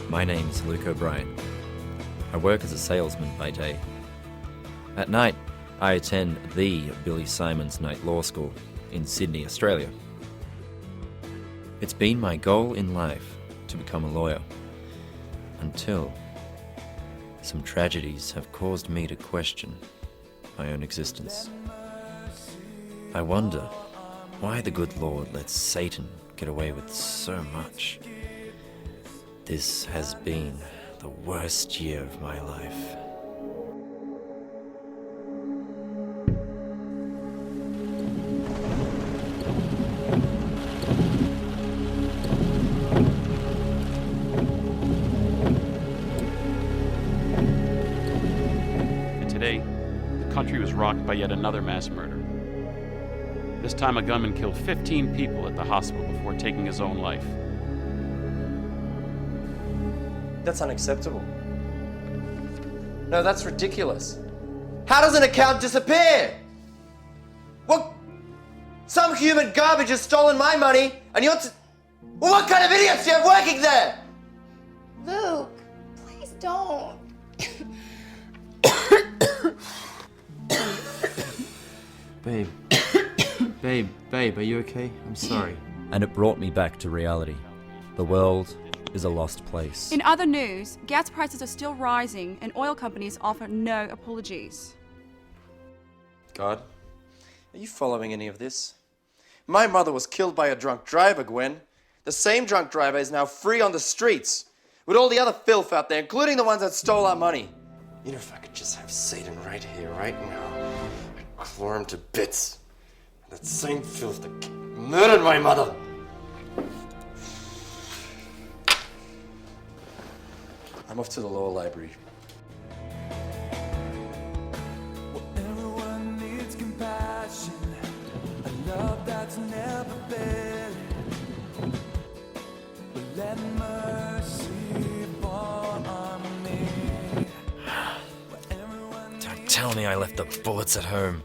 My name is Luke O'Brien. I work as a salesman by day. At night, I attend the Billy Simons Night Law School in Sydney, Australia. It's been my goal in life to become a lawyer, until some tragedies have caused me to question my own existence. I wonder why the good Lord lets Satan get away with so much. This has been the worst year of my life. And today, the country was rocked by yet another mass murder. This time a gunman killed 15 people at the hospital before taking his own life. That's unacceptable. No, that's ridiculous. How does an account disappear? What? Some human garbage has stolen my money, and you're well, what kind of idiots do you have working there? Luke, please don't. Babe, are you okay? I'm sorry. And it brought me back to reality. The world is a lost place. In other news, gas prices are still rising and oil companies offer no apologies. God, are you following any of this? My mother was killed by a drunk driver, Gwen. The same drunk driver is now free on the streets, with all the other filth out there, including the ones that stole our money. You know, if I could just have Satan right here, right now, I'd claw him to bits. That same filth that murdered my mother. I'm off to the law library. Everyone needs compassion, a love that's never been. But let mercy fall on me. Don't tell me I left the bullets at home.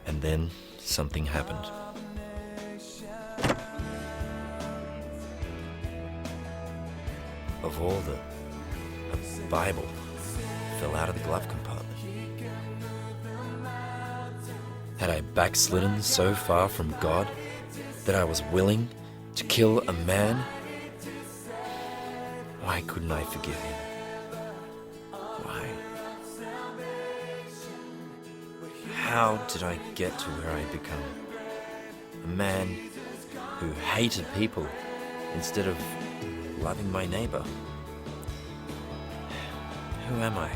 And then something happened. Of all a Bible fell out of the glove compartment. Had I backslidden so far from God that I was willing to kill a man? Why couldn't I forgive him? Why? How did I get to where I'd become? A man who hated people instead of loving my neighbor. Who am I?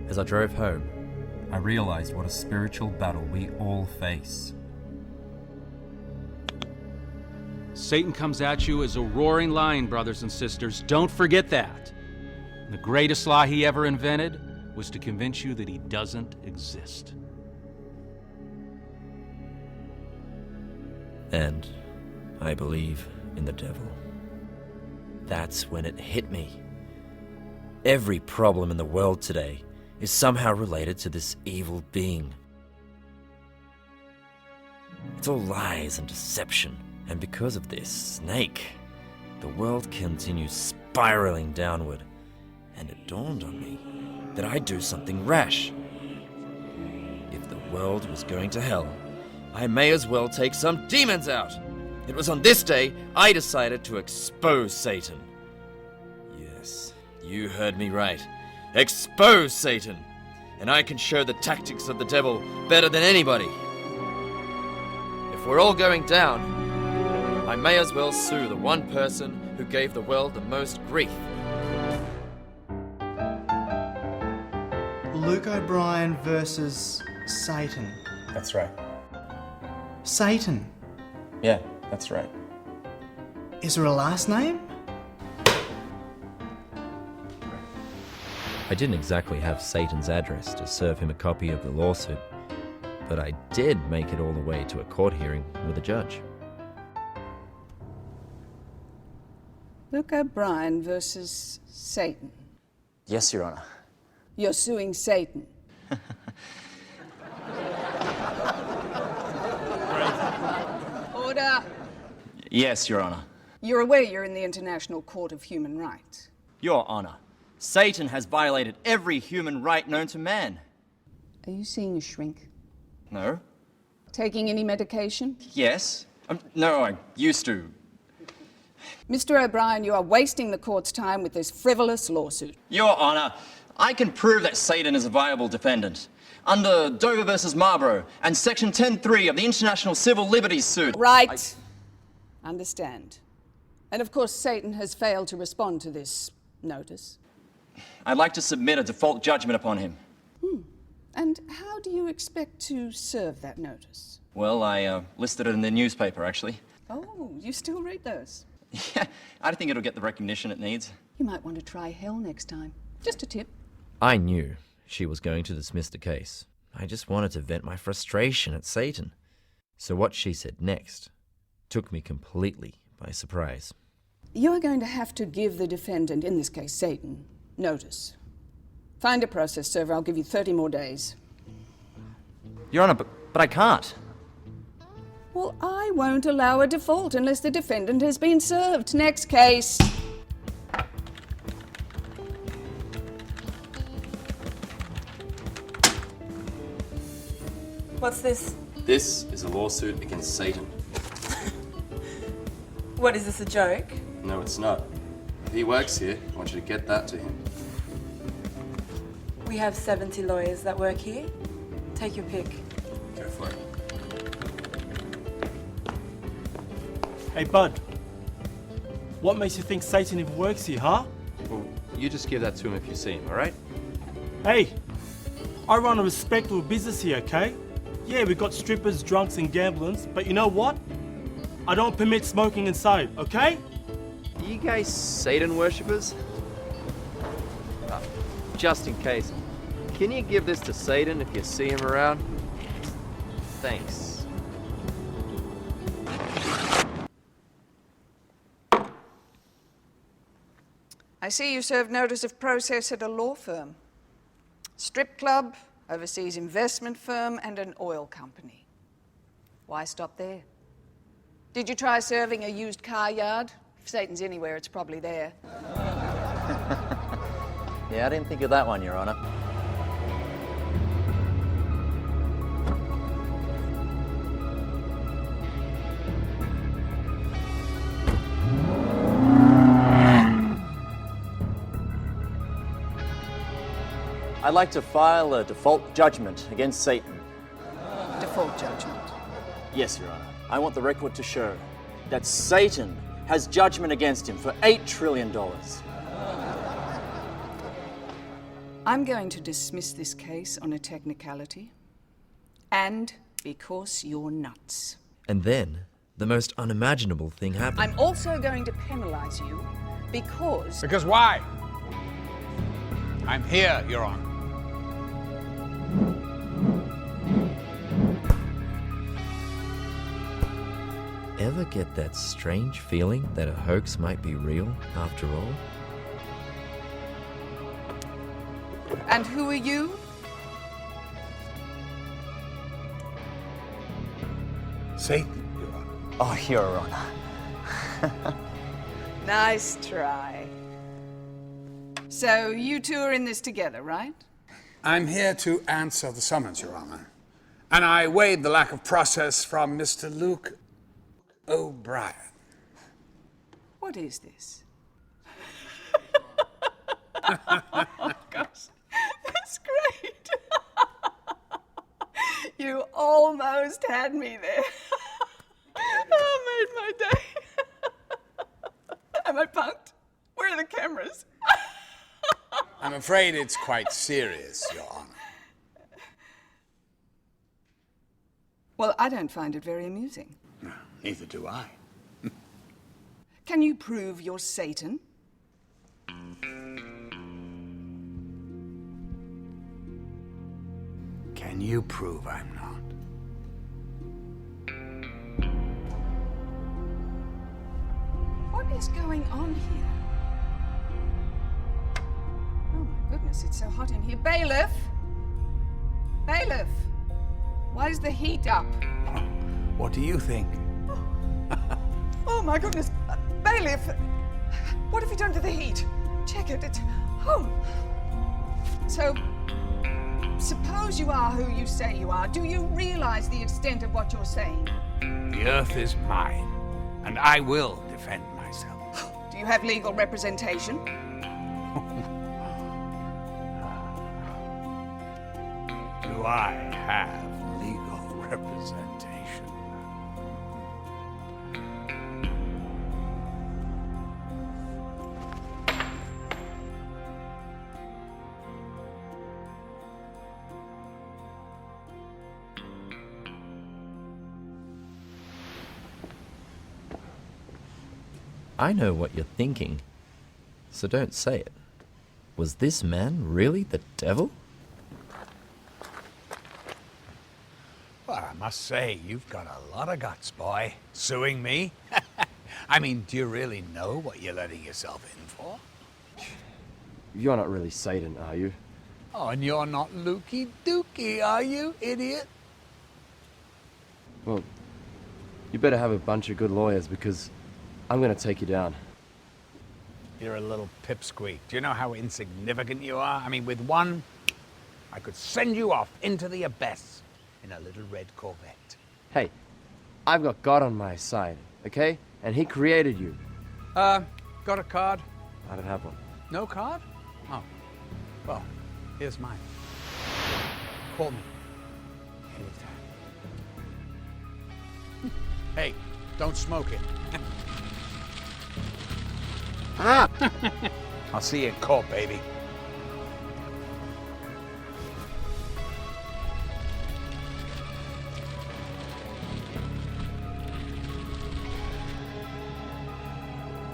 As I drove home, I realized what a spiritual battle we all face. Satan comes at you as a roaring lion, brothers and sisters. Don't forget that. And the greatest lie he ever invented was to convince you that he doesn't exist. And I believe in the devil. That's when it hit me. Every problem in the world today is somehow related to this evil being. It's all lies and deception, and because of this snake, the world continues spiraling downward, and it dawned on me that I'd do something rash. If the world was going to hell, I may as well take some demons out. It was on this day I decided to expose Satan. Yes, you heard me right. Expose Satan, and I can show the tactics of the devil better than anybody. If we're all going down, I may as well sue the one person who gave the world the most grief. Luke O'Brien versus Satan. That's right. Satan. Yeah, that's right. Is there a last name? I didn't exactly have Satan's address to serve him a copy of the lawsuit, but I did make it all the way to a court hearing with a judge. Luke O'Brien versus Satan. Yes, Your Honor. You're suing Satan. Order. Yes, Your Honor. You're aware you're in the International Court of Human Rights. Your Honor, Satan has violated every human right known to man. Are you seeing a shrink? No? Taking any medication? Yes? No, I used to. Mr. O'Brien, you are wasting the court's time with this frivolous lawsuit. Your Honor, I can prove that Satan is a viable defendant. Under Dover versus Marlborough and Section 10.3 of the International Civil Liberties Suit. Right. Understand. And of course, Satan has failed to respond to this notice. I'd like to submit a default judgment upon him. And how do you expect to serve that notice? Well, I listed it in the newspaper, actually. Oh, you still read those? Yeah, I don't think it'll get the recognition it needs. You might want to try hell next time. Just a tip. I knew she was going to dismiss the case. I just wanted to vent my frustration at Satan. So what she said next took me completely by surprise. You are going to have to give the defendant, in this case Satan, notice. Find a process server. I'll give you 30 more days. Your Honor, but I can't. Well, I won't allow a default unless the defendant has been served. Next case. What's this? This is a lawsuit against Satan. What, is this a joke? No, it's not. He works here. I want you to get that to him. We have 70 lawyers that work here. Take your pick. Go for it. Hey, bud. What makes you think Satan even works here, huh? Well, you just give that to him if you see him, all right? Hey, I run a respectable business here, okay? Yeah, we got strippers, drunks, and gamblers, but you know what? I don't permit smoking inside, okay? Are you guys Satan worshippers? Just in case, can you give this to Satan if you see him around? Thanks. I see you served notice of process at a law firm, strip club, overseas investment firm, and an oil company. Why stop there? Did you try serving a used car yard? If Satan's anywhere, it's probably there. Yeah, I didn't think of that one, Your Honor. I'd like to file a default judgment against Satan. Default judgment. Yes, Your Honor. I want the record to show that Satan has judgment against him for $8 trillion. I'm going to dismiss this case on a technicality, and because you're nuts. And then, the most unimaginable thing happened. I'm also going to penalize you because... Because why? I'm here, Your Honor. Ever get that strange feeling that a hoax might be real after all? And who are you? Satan, Your Honor. Oh, Your Honor. Nice try. So you two are in this together, right? I'm here to answer the summons, Your Honor. And I weighed the lack of process from Mr. Luke O'Brien. What is this? Oh, gosh, that's great. You almost had me there. Oh, made my day. Am I punked? Where are the cameras? I'm afraid it's quite serious, Your Honor. Well, I don't find it very amusing. No, neither do I. Can you prove you're Satan? Can you prove I'm not? What is going on here? Oh my goodness, it's so hot in here. Bailiff! Bailiff! Why is the heat up? What do you think? Oh my goodness. Bailiff! What have you done to the heat? Check it. It's... Oh. So, suppose you are who you say you are. Do you realize the extent of what you're saying? The earth is mine, and I will defend myself. Do you have legal representation? Do I have legal representation? I know what you're thinking, so don't say it. Was this man really the devil? Well, I must say, you've got a lot of guts, boy. Suing me? I mean, do you really know what you're letting yourself in for? You're not really Satan, are you? Oh, and you're not Lukey Dookie, are you, idiot? Well, you better have a bunch of good lawyers because I'm gonna take you down. You're a little pipsqueak. Do you know how insignificant you are? I mean, with one, I could send you off into the abyss in a little red Corvette. Hey, I've got God on my side, okay? And he created you. Got a card? I don't have one. No card? Oh. Well, here's mine. Call me. Anytime. Hey, don't smoke it. I'll see you in court, baby.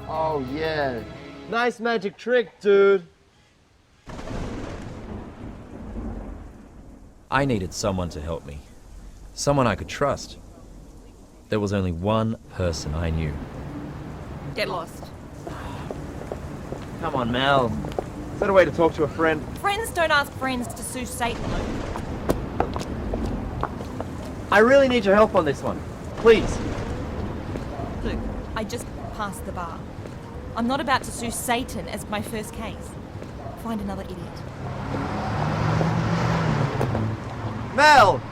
Oh, yeah. Nice magic trick, dude. I needed someone to help me. Someone I could trust. There was only one person I knew. Get lost. Come on, Mel. Is that a way to talk to a friend? Friends don't ask friends to sue Satan, Luke. I really need your help on this one. Please. Luke, I just passed the bar. I'm not about to sue Satan as my first case. Find another idiot. Mel!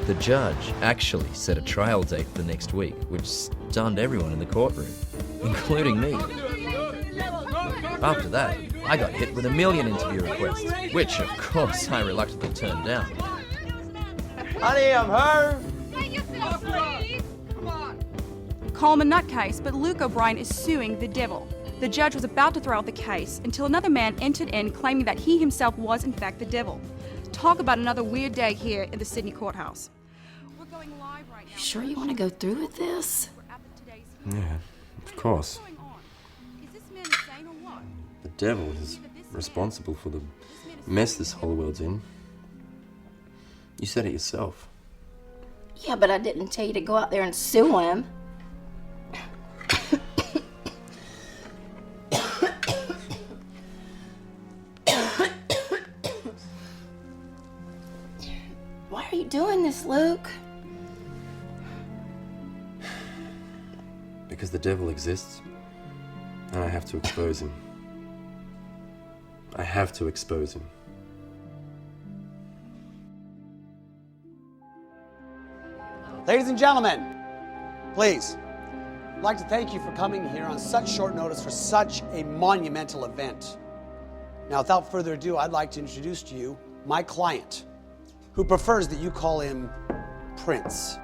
The judge actually set a trial date for next week, which stunned everyone in the courtroom, including me. After that, I got hit with 1 million interview requests, which, of course, I reluctantly turned down. Honey, I'm home! Coleman nutcase, but Luke O'Brien is suing the devil. The judge was about to throw out the case until another man entered in claiming that he himself was in fact the devil. Talk about another weird day here in the Sydney courthouse. We're going live right now. You sure you want to go through with this? Yeah, of course. Is this man insane or what? The devil is responsible for the mess this whole world's in. You said it yourself. Yeah, but I didn't tell you to go out there and sue him. Why are you doing this, Luke? Because the devil exists, and I have to expose him. I have to expose him. Ladies and gentlemen, please, I'd like to thank you for coming here on such short notice for such a monumental event. Now, without further ado, I'd like to introduce to you my client, who prefers that you call him Prince.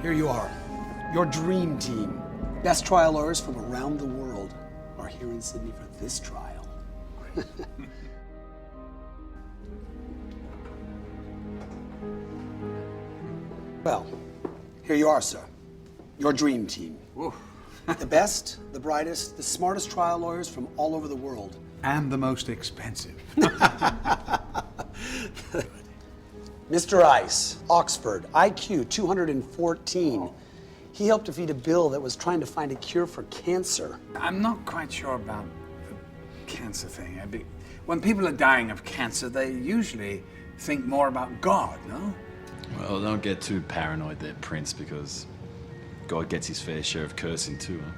Here you are, your dream team. Best trial lawyers from around the world are here in Sydney for this trial. Well, here you are, sir. Your dream team. The best, the brightest, the smartest trial lawyers from all over the world. And the most expensive. Mr. Ice, Oxford, IQ 214. He helped defeat a bill that was trying to find a cure for cancer. I'm not quite sure about the cancer thing. When people are dying of cancer, they usually think more about God, no? Well, don't get too paranoid there, Prince, because God gets his fair share of cursing too, huh?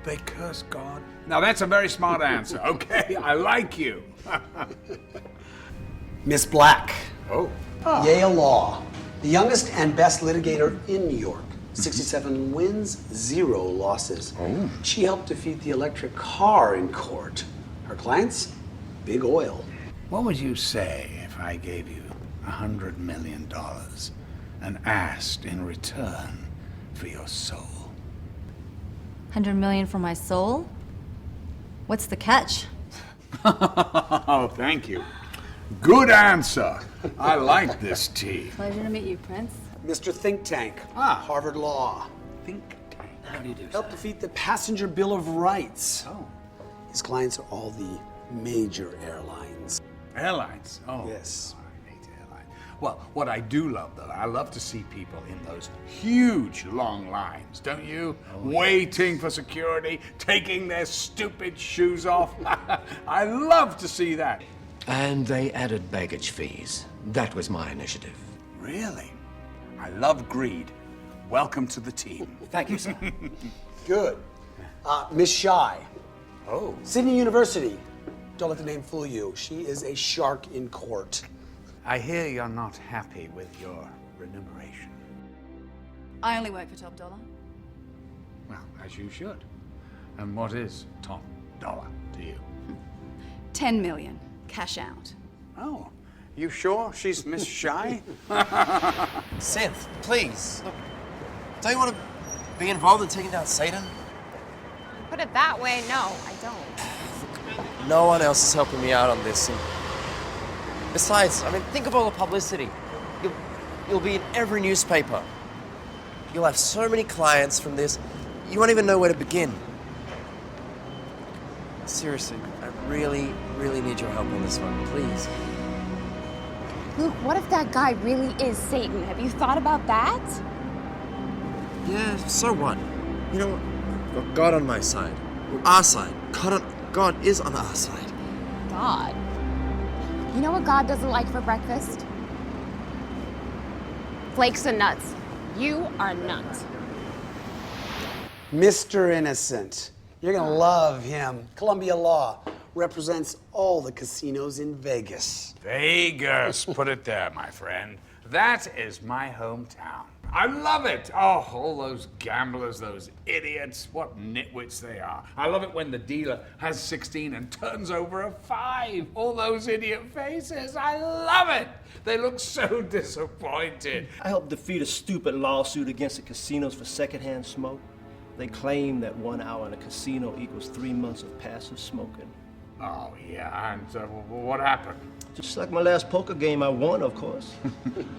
They curse God? Now that's a very smart answer. Okay, I like you. Miss Black. Oh. Yale Law, the youngest and best litigator in New York. 67 wins, 0 losses. Oh. She helped defeat the electric car in court. Her clients? Big oil. What would you say if I gave you $100 million and asked in return for your soul? 100 million for my soul? What's the catch? Oh, thank you. Good answer. I like this tea. Pleasure to meet you, Prince. Mr. Think Tank, Harvard Law. Think Tank. How do you do? Helped defeat the Passenger Bill of Rights. Oh. His clients are all the major airlines. Airlines? Oh. Yes. I hate airlines. Well, what I do love, though, I love to see people in those huge long lines, don't you? Waiting for security, taking their stupid shoes off. I love to see that. And they added baggage fees. That was my initiative. Really? I love greed. Welcome to the team. Thank you, sir. Good. Miss Shy. Oh. Sydney University. Don't let the name fool you. She is a shark in court. I hear you're not happy with your remuneration. I only work for top dollar. Well, as you should. And what is top dollar to you? 10 million. Cash out. Oh, you sure she's Miss Shy? Synth, please. Look, don't you want to be involved in taking down Satan? Put it that way, no, I don't. No one else is helping me out on this. And besides, I mean, think of all the publicity. You'll be in every newspaper. You'll have so many clients from this, you won't even know where to begin. Seriously, I really, really need your help on this one, please. Luke, what if that guy really is Satan? Have you thought about that? Yeah, so what? You know what? I've got God on my side. Our side. God is on our side. God? You know what God doesn't like for breakfast? Flakes and nuts. You are nuts. Mr. Innocent. You're gonna love him. Columbia Law represents all the casinos in Vegas. Vegas, put it there, my friend. That is my hometown. I love it. Oh, all those gamblers, those idiots, what nitwits they are. I love it when the dealer has 16 and turns over a 5. All those idiot faces. I love it. They look so disappointed. I helped defeat a stupid lawsuit against the casinos for secondhand smoke. They claim that 1 hour in a casino equals 3 months of passive smoking. Oh, yeah, and what happened? Just like my last poker game, I won, of course.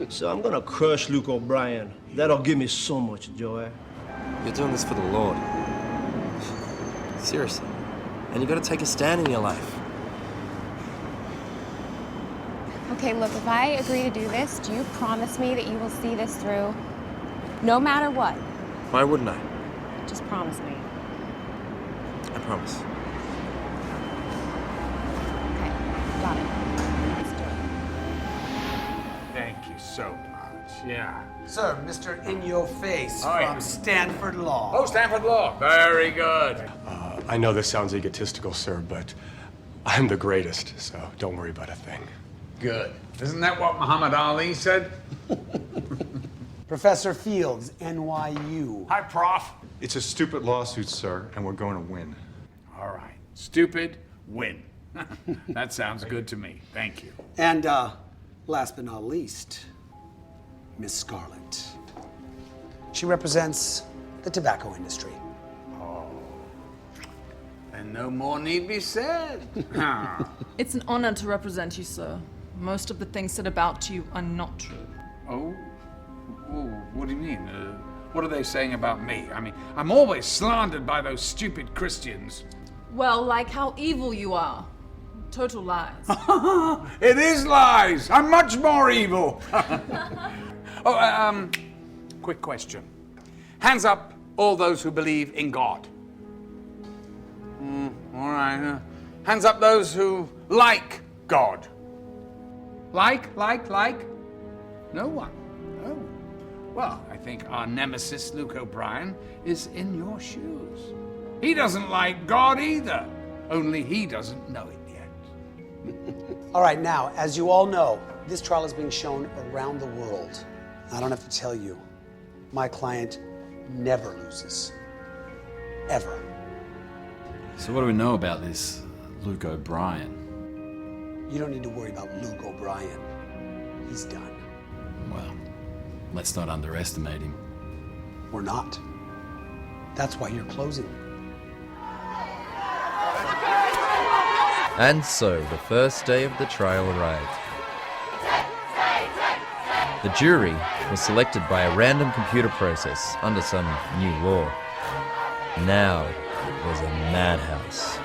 So I'm gonna crush Luke O'Brien. That'll give me so much joy. You're doing this for the Lord. Seriously. And you gotta take a stand in your life. Okay, look, if I agree to do this, do you promise me that you will see this through? No matter what. Why wouldn't I? Just promise me. I promise. Okay, got it. Thank you so much, yeah. Sir, Mr. In Your Face Oh, from yeah. Stanford Law. Oh, Stanford Law. Very good. I know this sounds egotistical, sir, but I'm the greatest, so don't worry about a thing. Good. Isn't that what Muhammad Ali said? Professor Fields, NYU. Hi, Prof. It's a stupid lawsuit, sir, and we're going to win. All right. Stupid, win. That sounds good to me. Thank you. And last but not least, Miss Scarlett. She represents the tobacco industry. Oh. And no more need be said. It's an honor to represent you, sir. Most of the things said about you are not true. Oh? What do you mean? What are they saying about me? I mean, I'm always slandered by those stupid Christians. Well, like how evil you are. Total lies. It is lies! I'm much more evil! Quick question. Hands up all those who believe in God. All right. Hands up those who like God. Like? No one. No. Well, I think our nemesis, Luke O'Brien, is in your shoes. He doesn't like God either. Only he doesn't know it yet. All right, now, as you all know, this trial is being shown around the world. I don't have to tell you, my client never loses. Ever. So what do we know about this Luke O'Brien? You don't need to worry about Luke O'Brien. He's done. Well, let's not underestimate him. Or not. That's why you're closing. And so, the first day of the trial arrived. The jury was selected by a random computer process under some new law. Now it was a madhouse.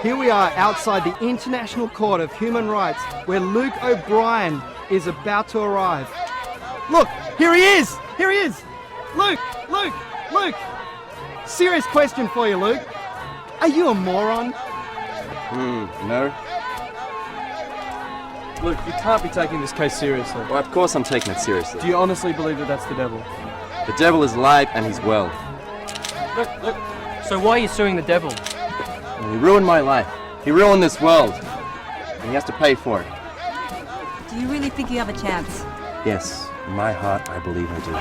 Here we are outside the International Court of Human Rights, where Luke O'Brien is about to arrive. Look, here he is! Here he is! Luke! Serious question for you, Luke. Are you a moron? No. Luke, you can't be taking this case seriously. Well, of course I'm taking it seriously. Do you honestly believe that that's the devil? The devil is alive and he's well. Look. So why are you suing the devil? Well, he ruined my life. He ruined this world. And he has to pay for it. Do you really think you have a chance? Yes, in my heart, I believe I do.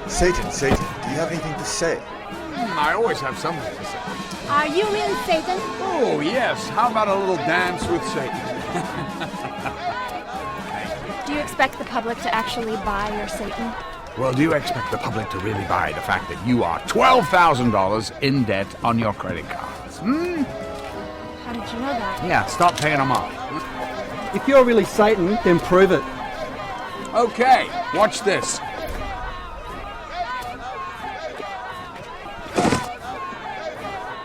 Satan, do you have anything to say? I always have something to say. Are you really Satan? Oh, yes. How about a little dance with Satan? Do you expect the public to actually buy your Satan? Well, do you expect the public to really buy the fact that you are $12,000 in debt on your credit cards? How did you know that? Yeah, stop paying them off. If you're really Satan, then prove it. Okay, watch this.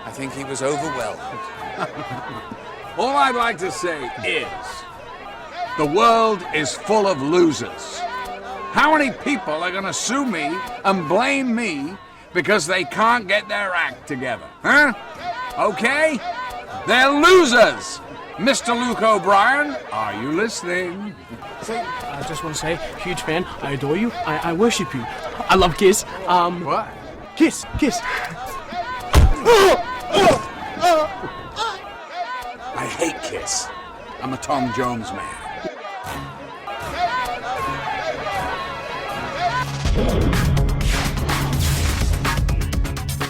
I think he was overwhelmed. All I'd like to say is, the world is full of losers. How many people are going to sue me and blame me because they can't get their act together? Huh? Okay? They're losers! Mr. Luke O'Brien, are you listening? I just want to say, huge fan. I adore you. I worship you. I love Kiss. What? Kiss. I hate Kiss. I'm a Tom Jones man.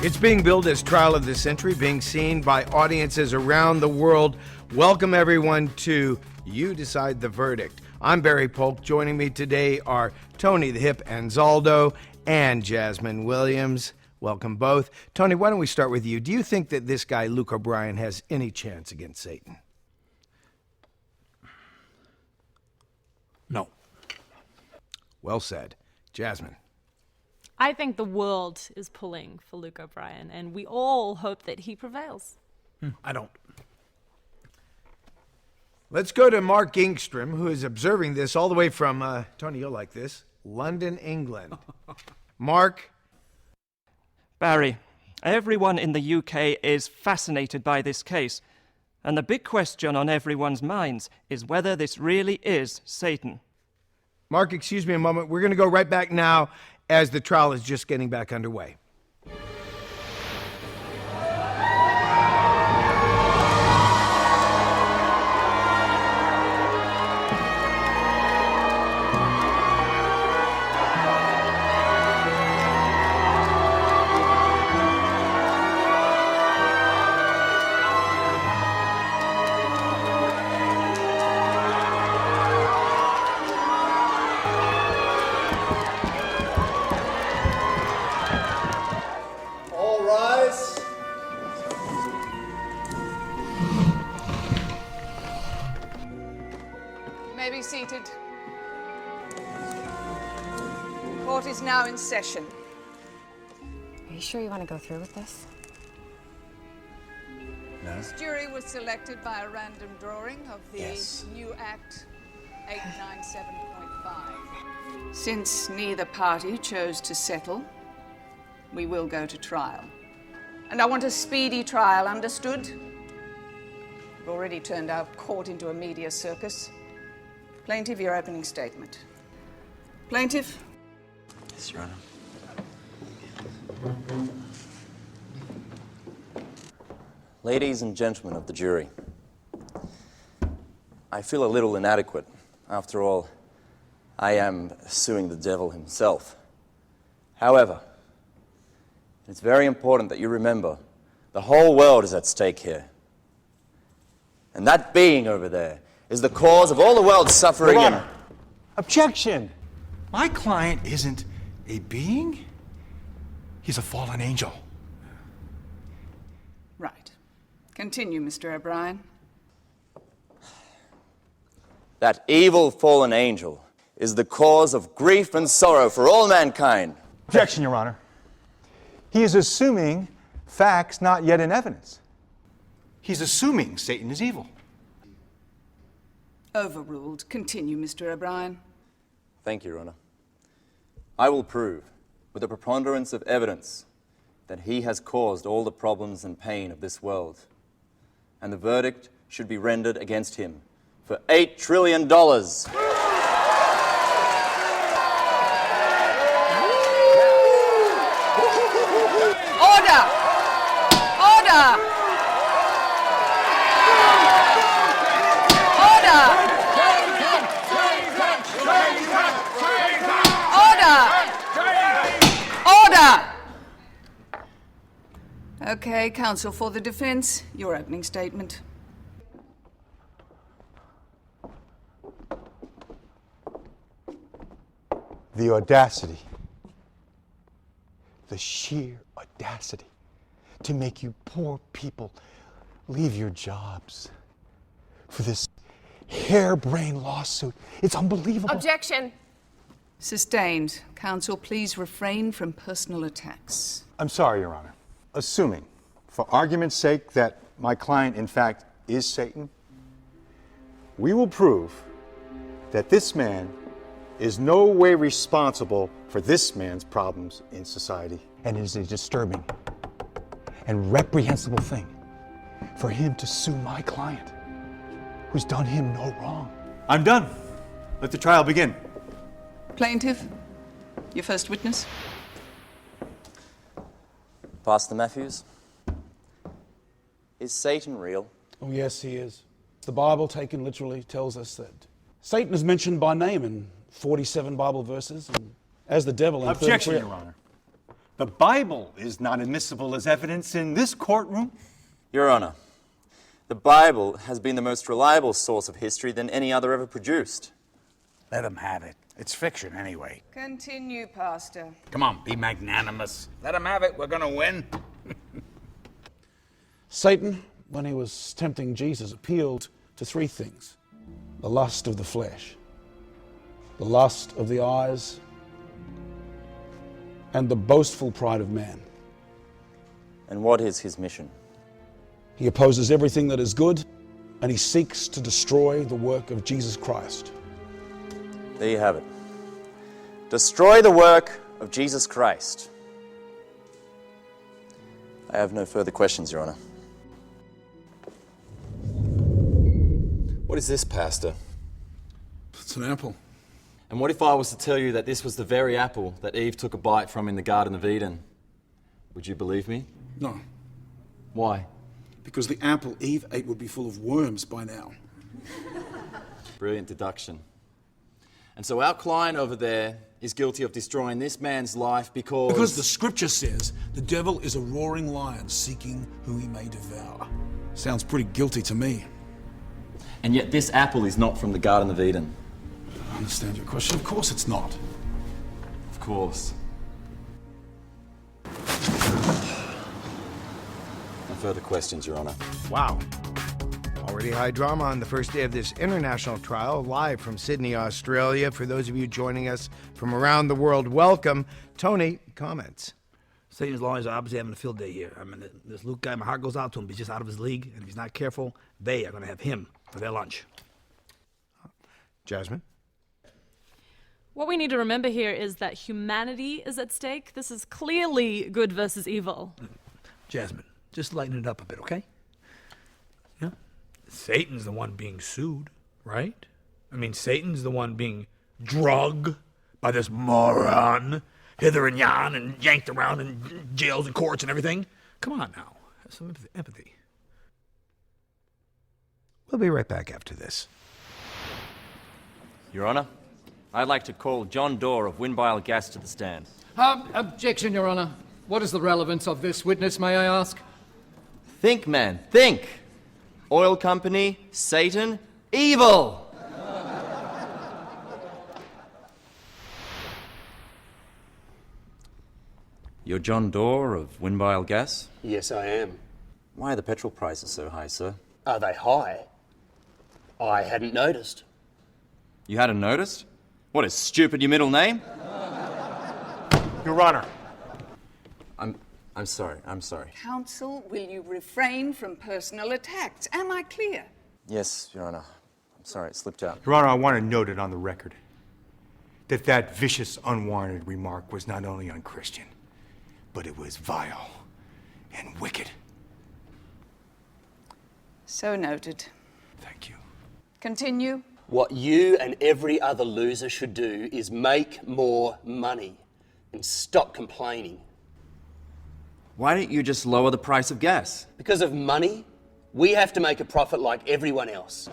It's being billed as Trial of the Century, being seen by audiences around the world. Welcome, everyone, to You Decide the Verdict. I'm Barry Polk. Joining me today are Tony the Hip Anzaldo and Jasmine Williams. Welcome both. Tony, why don't we start with you? Do you think that this guy, Luke O'Brien, has any chance against Satan? No. Well said. Jasmine. I think the world is pulling for Luke O'Brien, and we all hope that he prevails. I don't. Let's go to Mark Ingstrom, who is observing this all the way from, Tony, you'll like this, London, England. Mark? Barry, everyone in the UK is fascinated by this case, and the big question on everyone's minds is whether this really is Satan. Mark, excuse me a moment. We're going to go right back now as the trial is just getting back underway. may be seated. Court is now in session. Are you sure you want to go through with this? No. This jury was selected by a random drawing of the Yes. new Act 897.5. Since neither party chose to settle, we will go to trial. And I want a speedy trial, understood? We've already turned our court into a media circus. Plaintiff, your opening statement. Plaintiff? Yes, Your Honor. Ladies and gentlemen of the jury, I feel a little inadequate. After all, I am suing the devil himself. However, it's very important that you remember the whole world is at stake here. And that being over there is the cause of all the world's suffering. Your Honor, objection! My client isn't a being. He's a fallen angel. Right. Continue, Mr. O'Brien. That evil fallen angel is the cause of grief and sorrow for all mankind. Objection, Your Honor. He is assuming facts not yet in evidence. He's assuming Satan is evil. Overruled. Continue, Mr. O'Brien. Thank you, Your Honor. I will prove, with a preponderance of evidence, that he has caused all the problems and pain of this world, and the verdict should be rendered against him for $8 trillion. Order! Order! Order! Order! Okay, counsel for the defense, your opening statement. The audacity, the sheer audacity to make you poor people leave your jobs for this harebrained lawsuit. It's unbelievable. Objection. Sustained. Counsel, please refrain from personal attacks. I'm sorry, Your Honor. Assuming, for argument's sake, that my client in fact is Satan, we will prove that this man is no way responsible for this man's problems in society. And it is a disturbing and reprehensible thing for him to sue my client, who's done him no wrong. I'm done. Let the trial begin. Plaintiff, your first witness. Pastor Matthews, is Satan real? Oh, yes, he is. The Bible, taken literally, tells us that Satan is mentioned by name in 47 Bible verses, and as the devil in Objection, 33. Your Honor. The Bible is not admissible as evidence in this courtroom. Your Honor, the Bible has been the most reliable source of history than any other ever produced. Let him have it. It's fiction anyway. Continue, Pastor. Come on, be magnanimous. Let him have it. We're going to win. Satan, when he was tempting Jesus, appealed to three things: the lust of the flesh, the lust of the eyes, and the boastful pride of man. And what is his mission? He opposes everything that is good, and he seeks to destroy the work of Jesus Christ. There you have it. Destroy the work of Jesus Christ. I have no further questions, Your Honor. What is this, Pastor? It's an apple. And what if I was to tell you that this was the very apple that Eve took a bite from in the Garden of Eden? Would you believe me? No, Why? because the apple Eve ate would be full of worms by now. Brilliant deduction. And so our client over there is guilty of destroying this man's life because... Because the scripture says the devil is a roaring lion seeking who he may devour. Sounds pretty guilty to me. And yet this apple is not from the Garden of Eden. I understand your question. Of course it's not. Of course. No further questions, Your Honor. Wow. Already already high drama on the first day of this international trial, live from Sydney, Australia. For those of you joining us from around the world, welcome. Tony, comments? Satan's lawyers are obviously having a field day here. I mean, this Luke guy, my heart goes out to him. He's just out of his league, and if he's not careful, they are going to have him for their lunch. Jasmine? What we need to remember here is that humanity is at stake. This is clearly good versus evil. Jasmine, just lighten it up a bit, okay? Yeah? Satan's the one being sued, right? I mean, Satan's the one being drugged by this moron, hither and yon, and yanked around in jails and courts and everything. Come on now, have some empathy. We'll be right back after this. Your Honor, I'd like to call John Dorr of Windbile Gas to the stand. Objection, Your Honor. What is the relevance of this witness, may I ask? Think, man, think! Oil company, Satan, evil! You're John Dorr of Windbile Gas? Yes, I am. Why are the petrol prices so high, sir? Are they high? I hadn't noticed. You hadn't noticed? What is stupid, your middle name? Your Honor. I'm sorry. Counsel, will you refrain from personal attacks? Am I clear? Yes, Your Honor. I'm sorry, it slipped out. Your Honor, I want to note it on the record that that vicious, unwarranted remark was not only unchristian, but it was vile and wicked. So noted. Thank you. Continue. What you and every other loser should do is make more money and stop complaining. Why don't you just lower the price of gas? Because of money, we have to make a profit like everyone else.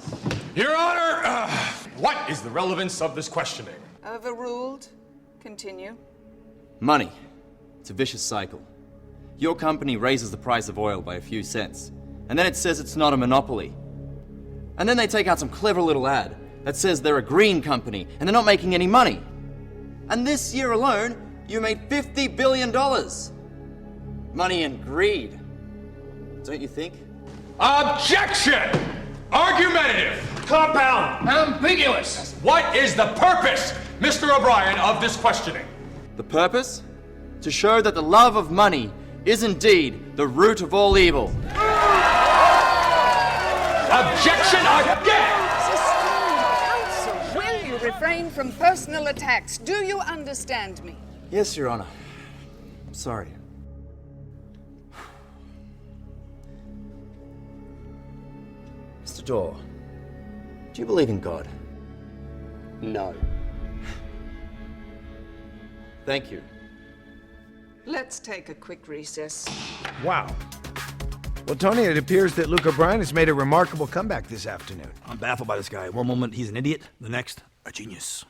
Your Honor, what is the relevance of this questioning? Overruled. Continue. Money. It's a vicious cycle. Your company raises the price of oil by a few cents, and then it says it's not a monopoly. And then they take out some clever little ad that says they're a green company and they're not making any money. And this year alone, you made $50 billion. Money and greed. Don't you think? Objection! Argumentative! Compound! Ambiguous! What is the purpose, Mr. O'Brien, of this questioning? The purpose? To show that the love of money is indeed the root of all evil. Objection again! Counsel, will you refrain from personal attacks? Do you understand me? Yes, Your Honor. I'm sorry. Mr. Dorr, do you believe in God? No. Thank you. Let's take a quick recess. Wow. Well, Tony, it appears that Luke O'Brien has made a remarkable comeback this afternoon. I'm baffled by this guy. One moment he's an idiot, the next, a genius.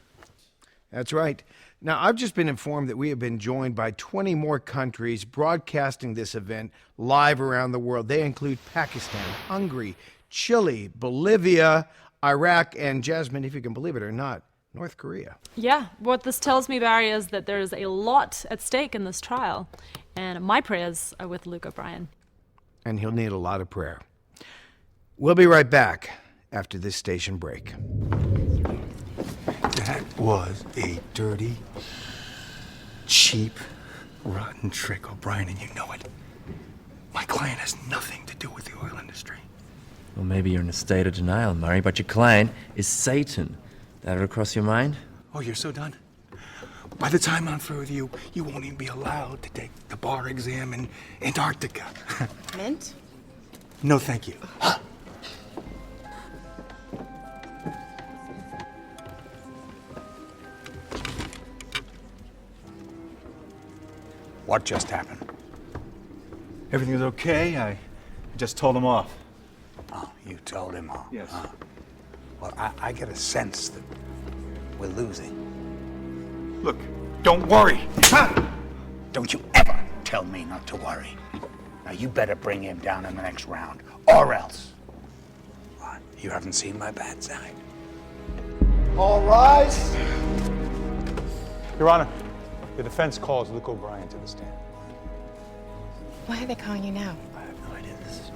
That's right. Now, I've just been informed that we have been joined by 20 more countries broadcasting this event live around the world. They include Pakistan, Hungary, Chile, Bolivia, Iraq, and Jasmine, if you can believe it or not, North Korea. Yeah, what this tells me, Barry, is that there's a lot at stake in this trial. And my prayers are with Luke O'Brien. And he'll need a lot of prayer. We'll be right back after this station break. That was a dirty, cheap, rotten trick, O'Brien, and you know it. My client has nothing to do with the oil industry. Well, maybe you're in a state of denial, Murray, but your client is Satan. That ever cross your mind? Oh, you're so done? By the time I'm through with you, you won't even be allowed to take the bar exam in Antarctica. Mint? No, thank you. What just happened? Everything is okay? I just told him off. Oh, you told him off? Yes. Well, I get a sense that we're losing. Look, don't worry. Don't you ever tell me not to worry. Now, you better bring him down in the next round, or else. What? You haven't seen my bad side. All rise. Your Honor, the defense calls Luke O'Brien to the stand. Why are they calling you now? I have no idea. This is...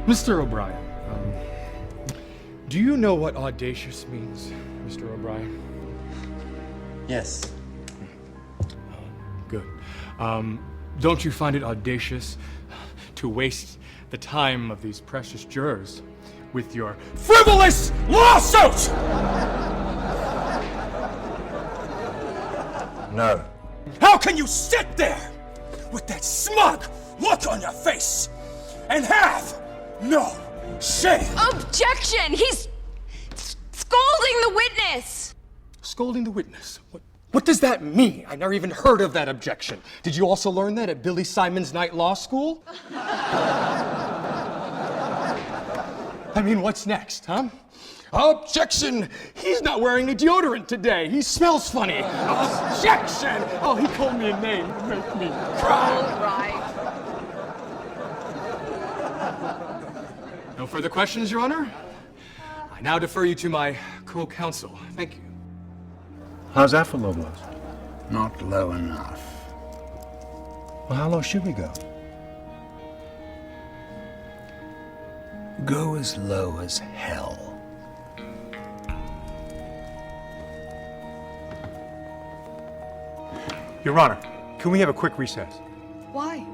Mr. O'Brien, do you know what audacious means, Mr. O'Brien? Yes. Good. Don't you find it audacious to waste the time of these precious jurors with your frivolous lawsuit? No. How can you sit there with that smug look on your face and have no shame? Objection! He's scolding the witness! Scolding the witness? What does that mean? I never even heard of that objection. Did you also learn that at Billy Simon's Night Law School? I mean, what's next, huh? Objection! He's not wearing a deodorant today. He smells funny. Objection! Oh, he called me a name to make me cry. All right. No further questions, Your Honor? I now defer you to my co-counsel. Thank you. How's that for low blows? Not low enough. Well, how low should we go? Go as low as hell. Your Honor, can we have a quick recess? Why?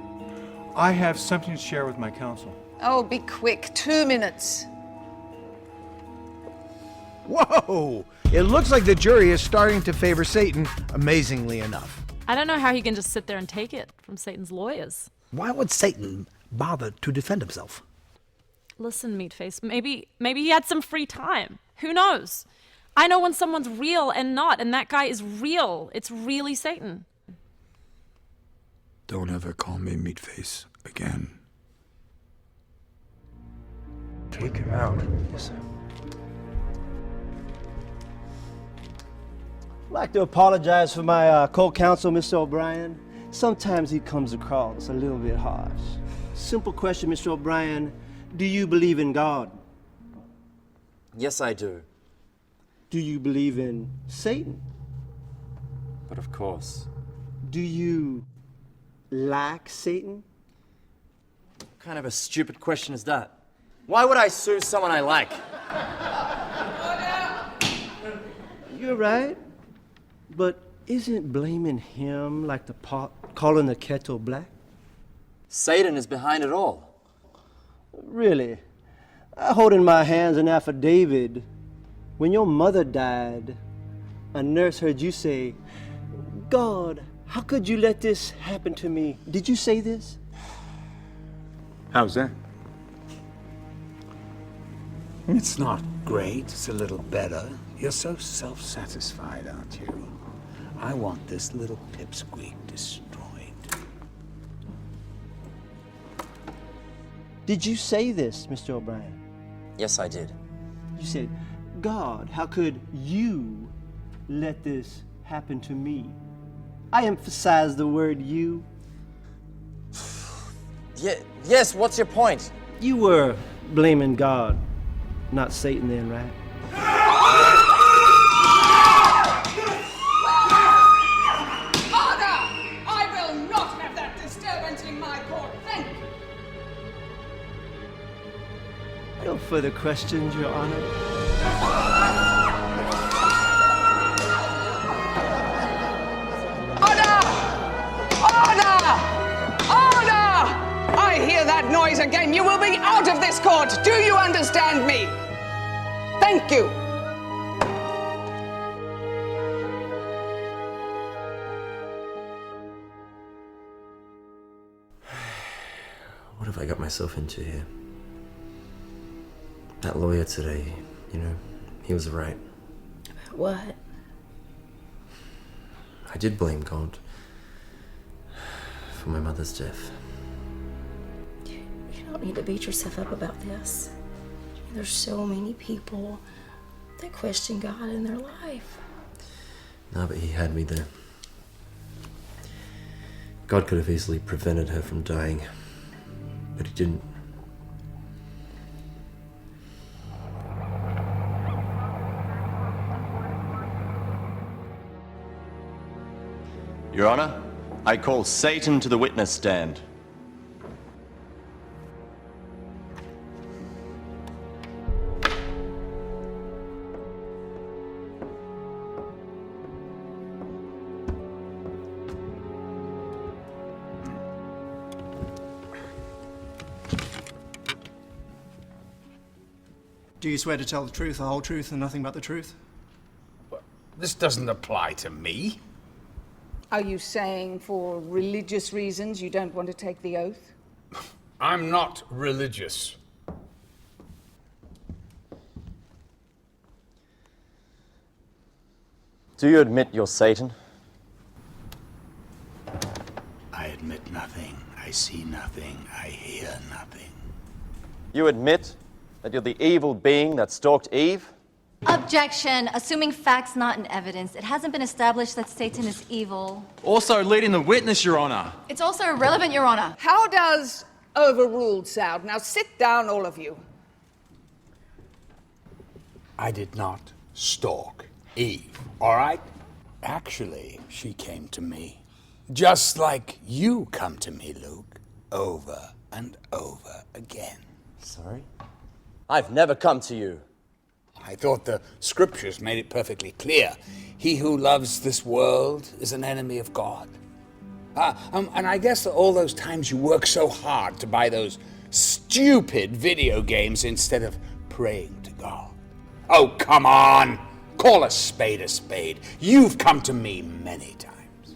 I have something to share with my counsel. Oh, be quick. 2 minutes. Whoa! It looks like the jury is starting to favor Satan, amazingly enough. I don't know how he can just sit there and take it from Satan's lawyers. Why would Satan bother to defend himself? Listen, Meatface, maybe he had some free time. Who knows? I know when someone's real and not, and that guy is real. It's really Satan. Don't ever call me Meatface again. Take him out. Yes, sir. I'd like to apologize for my co-counsel, Mr. O'Brien. Sometimes he comes across a little bit harsh. Simple question, Mr. O'Brien. Do you believe in God? Yes, I do. Do you believe in Satan? But of course. Do you like Satan? What kind of a stupid question is that? Why would I sue someone I like? You're right. But isn't blaming him like the pot calling the kettle black? Satan is behind it all. Really? I hold in my hands an affidavit. When your mother died, a nurse heard you say, "God, how could you let this happen to me?" Did you say this? How's that? It's not great, it's a little better. You're so self-satisfied, aren't you? I want this little pipsqueak destroyed. Did you say this, Mr. O'Brien? Yes, I did. You said, "God, how could you let this happen to me?" I emphasize the word "you." Yes, what's your point? You were blaming God, not Satan then, right? Order! I will not have that disturbance in my court. Thank you. No further questions, Your Honor. Order! Order! Order! I hear that noise again. You will be out of this court. Do you understand me? Thank you. What have I got myself into here? That lawyer today, he was right. About what? I did blame God for my mother's death. You don't need to beat yourself up about this. There's so many people that question God in their life. No, but he had me there. God could have easily prevented her from dying, but he didn't. Your Honor, I call Satan to the witness stand. Do you swear to tell the truth, the whole truth, and nothing but the truth? This doesn't apply to me. Are you saying for religious reasons you don't want to take the oath? I'm not religious. Do you admit you're Satan? I admit nothing. I see nothing. I hear nothing. You admit that you're the evil being that stalked Eve? Objection. Assuming facts not in evidence. It hasn't been established that Satan is evil. Also leading the witness, Your Honor. It's also irrelevant, Your Honor. How does overruled sound? Now sit down, all of you. I did not stalk Eve, all right? Actually, she came to me. Just like you come to me, Luke, over and over again. Sorry? I've never come to you. I thought the scriptures made it perfectly clear. He who loves this world is an enemy of God. And I guess that all those times you work so hard to buy those stupid video games instead of praying to God. Oh, come on! Call a spade a spade. You've come to me many times.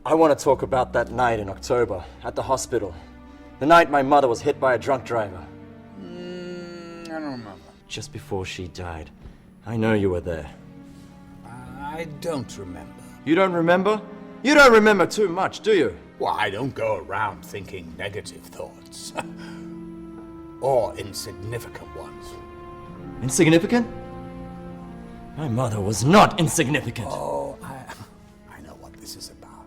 I want to talk about that night in October at the hospital. The night my mother was hit by a drunk driver. I don't remember. Just before she died. I know you were there. I don't remember. You don't remember? You don't remember too much, do you? Well, I don't go around thinking negative thoughts. Or insignificant ones. Insignificant? My mother was not insignificant. Oh, I know what this is about.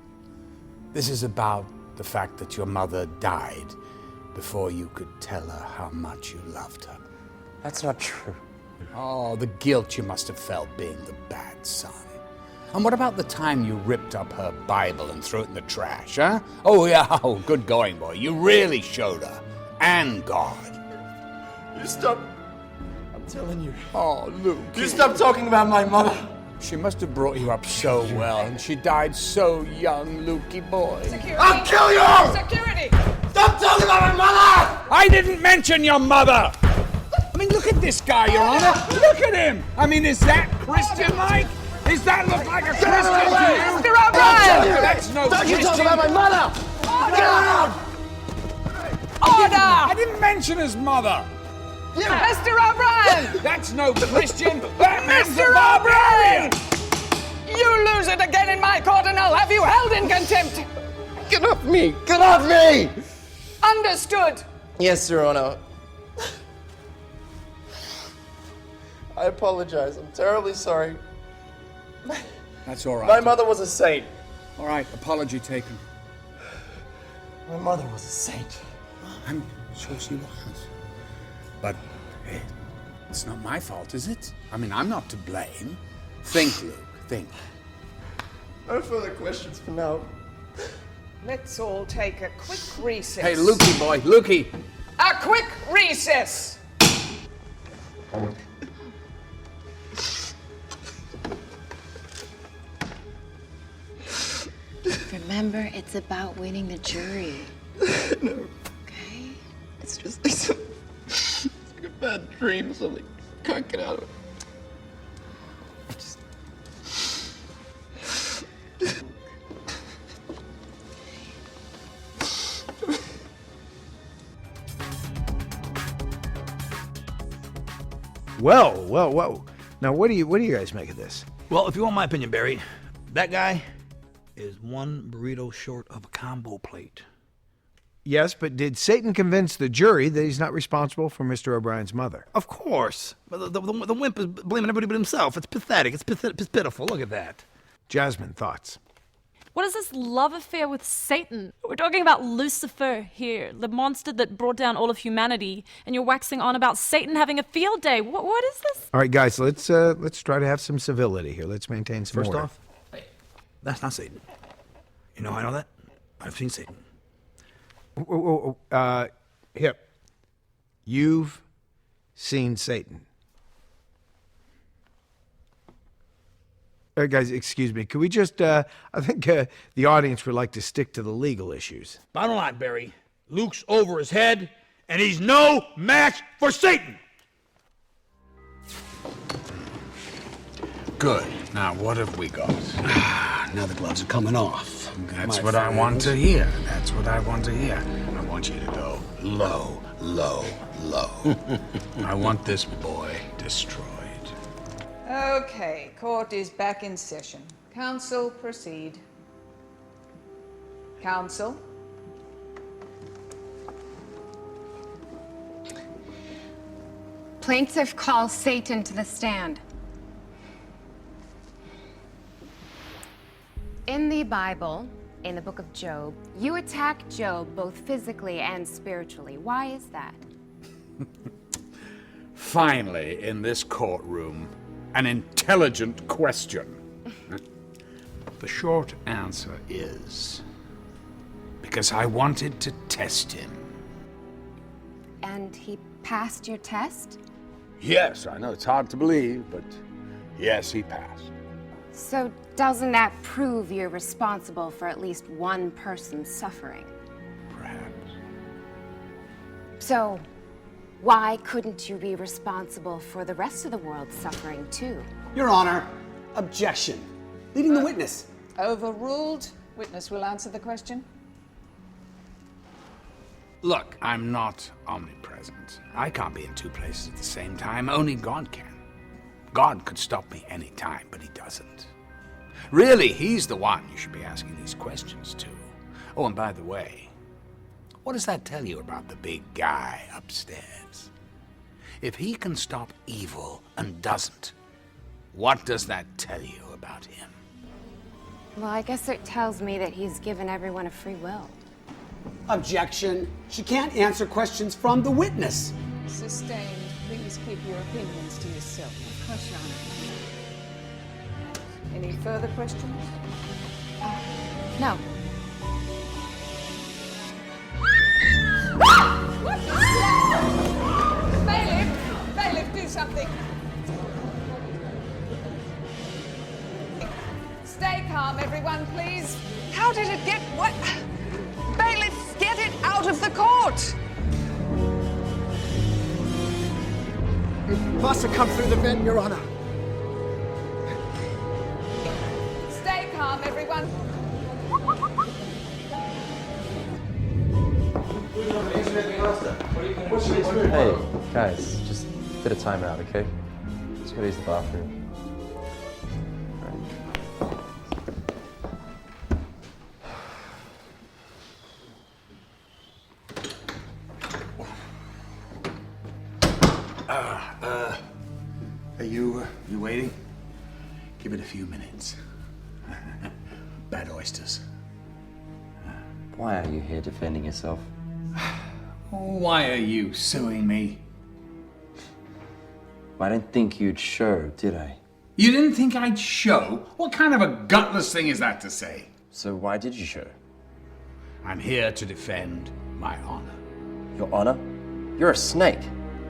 This is about the fact that your mother died before you could tell her how much you loved her. That's not true. Oh, the guilt you must have felt being the bad son. And what about the time you ripped up her Bible and threw it in the trash, huh? Oh, yeah, oh, good going, boy. You really showed her. And God. You stop. I'm telling you. Oh, Luke. You stop talking about my mother. She must have brought you up so well, and she died so young, Lukey boy. Security. I'll kill you! Security! Stop talking about my mother! I didn't mention your mother! I mean, look at this guy, Your Honor. Look at him. I mean, is that Christian-like? Does that look like a Christian to you? Mr. O'Brien! That's no Don't you talk Christian. about my mother! Order! I didn't mention his mother. Mr. O'Brien! That's no Christian. That man's Mr. a barbarian. You lose it again in my court and I'll have you held in contempt! Get off me! Get off me! Understood! Yes, Your Honor. I apologize. I'm terribly sorry. That's all right. My mother was a saint. All right, apology taken. My mother was a saint. I'm sure she was. But hey, it's not my fault, is it? I mean, I'm not to blame. Think, Luke, think. No further questions for now. Let's all take a quick recess. Hey, Lukey boy, Lukey. A quick recess! Remember, it's about winning the jury. No. Okay? It's just like it's like a bad dream or something. Can't get out of it. Well. Now, what do you guys make of this? Well, if you want my opinion, Barry, that guy is one burrito short of a combo plate. Yes, but did Satan convince the jury that he's not responsible for Mr. O'Brien's mother? Of course. The wimp is blaming everybody but himself. It's pathetic. It's pitiful. Look at that. Jasmine, thoughts? What is this love affair with Satan? We're talking about Lucifer here, the monster that brought down all of humanity, and you're waxing on about Satan having a field day. What is this? All right, guys, let's try to have some civility here. Let's maintain some First order. off, that's not Satan. You know how I know that? I've seen Satan. Hip, you've seen Satan. Guys, excuse me. Could we just, I think the audience would like to stick to the legal issues. Bottom line, Barry, Luke's over his head, and he's no match for Satan. Good. Now, what have we got? Now the gloves are coming off. That's my what I want to friend. hear. That's what I want to hear. I want you to go low, low, low. I want this boy destroyed. Okay, court is back in session. Counsel, proceed. Counsel? Plaintiff calls Satan to the stand. In the Bible, in the book of Job, you attack Job both physically and spiritually. Why is that? Finally, in this courtroom, an intelligent question. The short answer is because I wanted to test him. And he passed your test? Yes, I know it's hard to believe, but yes, he passed. So doesn't that prove you're responsible for at least one person's suffering? Perhaps. So why couldn't you be responsible for the rest of the world's suffering too? Your Honor, objection. Leading the witness. Overruled. Witness will answer the question. Look, I'm not omnipresent. I can't be in two places at the same time. Only God can. God could stop me any time, but he doesn't. Really, he's the one you should be asking these questions to. Oh, and by the way, what does that tell you about the big guy upstairs? If he can stop evil and doesn't, what does that tell you about him? Well, I guess it tells me that he's given everyone a free will. Objection. She can't answer questions from the witness. Sustained. Please keep your opinions to yourself. Of course, Your Honor. Any further questions? No. Bailiff, do something. Stay calm, everyone, please. How did it get... What? Bailiff, get it out of the court! It must have come through the vent, Your Honor. Stay calm, everyone. Hey, guys, just a bit of time out, okay? Just gotta use the bathroom. Are you waiting? Give it a few minutes. Bad oysters. Why are you here defending yourself? Why are you suing me? I didn't think you'd show, did I? You didn't think I'd show? What kind of a gutless thing is that to say? So why did you show? I'm here to defend my honor. Your honor? You're a snake.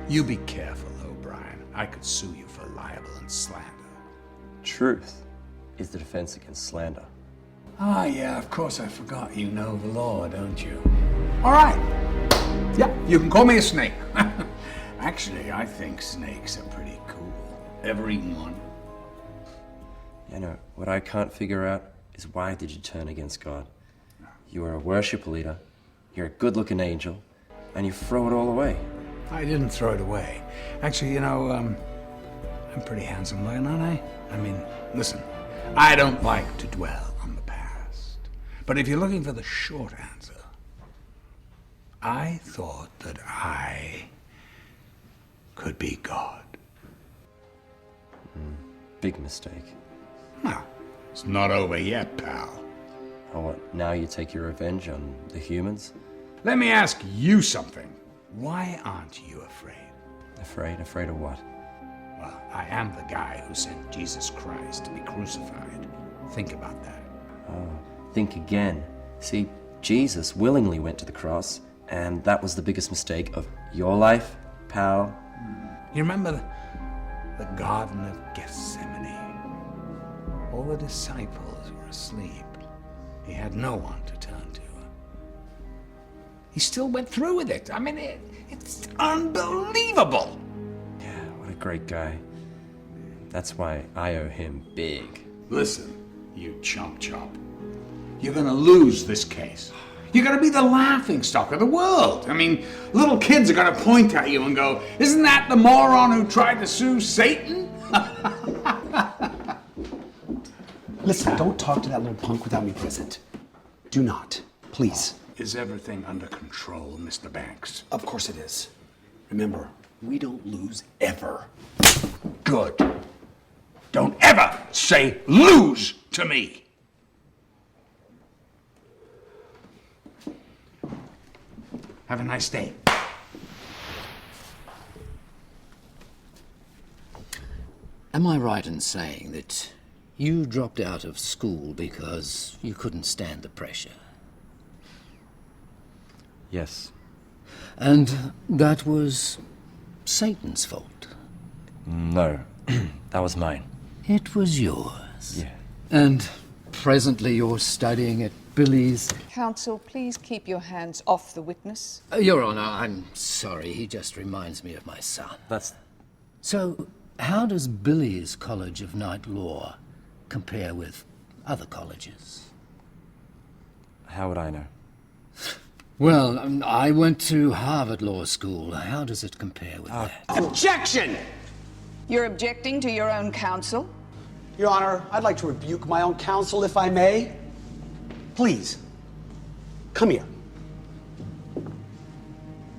You be careful, O'Brien. I could sue you for libel and slander. Truth is the defense against slander. Ah, yeah, of course I forgot. You know the law, don't you? All right. Yeah, you can call me a snake. Actually, I think snakes are pretty cool. Ever eaten one? You know, what I can't figure out is why did you turn against God? You are a worship leader, you're a good-looking angel, and you throw it all away. I didn't throw it away. Actually, you know, I'm pretty handsome looking, aren't I? I mean, listen, I don't like to dwell on the past. But if you're looking for the short answer, I thought that I could be God. Big mistake. Well, it's not over yet, pal. Oh, what, now you take your revenge on the humans? Let me ask you something. Why aren't you afraid? Afraid? Afraid of what? Well, I am the guy who sent Jesus Christ to be crucified. Think about that. Oh, think again. See, Jesus willingly went to the cross, and that was the biggest mistake of your life, pal. You remember the Garden of Gethsemane? All the disciples were asleep. He had no one to turn to. He still went through with it. I mean, it's unbelievable. Yeah, what a great guy. That's why I owe him big. Listen, you chump chop. You're gonna lose this case. You're gonna be the laughingstock of the world. I mean, little kids are gonna point at you and go, "Isn't that the moron who tried to sue Satan?" Listen, don't talk to that little punk without me present. Do not. Please. Is everything under control, Mr. Banks? Of course it is. Remember, we don't lose ever. Good. Don't ever say lose to me. Have a nice day. Am I right in saying that you dropped out of school because you couldn't stand the pressure? Yes. And that was Satan's fault? No, that was mine. It was yours? Yeah. And presently you're studying at Billy's? Counsel, please keep your hands off the witness. Your Honor, I'm sorry. He just reminds me of my son. So, how does Billy's College of Night Law compare with other colleges? How would I know? Well, I went to Harvard Law School. How does it compare with that? Objection! You're objecting to your own counsel? Your Honor, I'd like to rebuke my own counsel, if I may. Please, come here.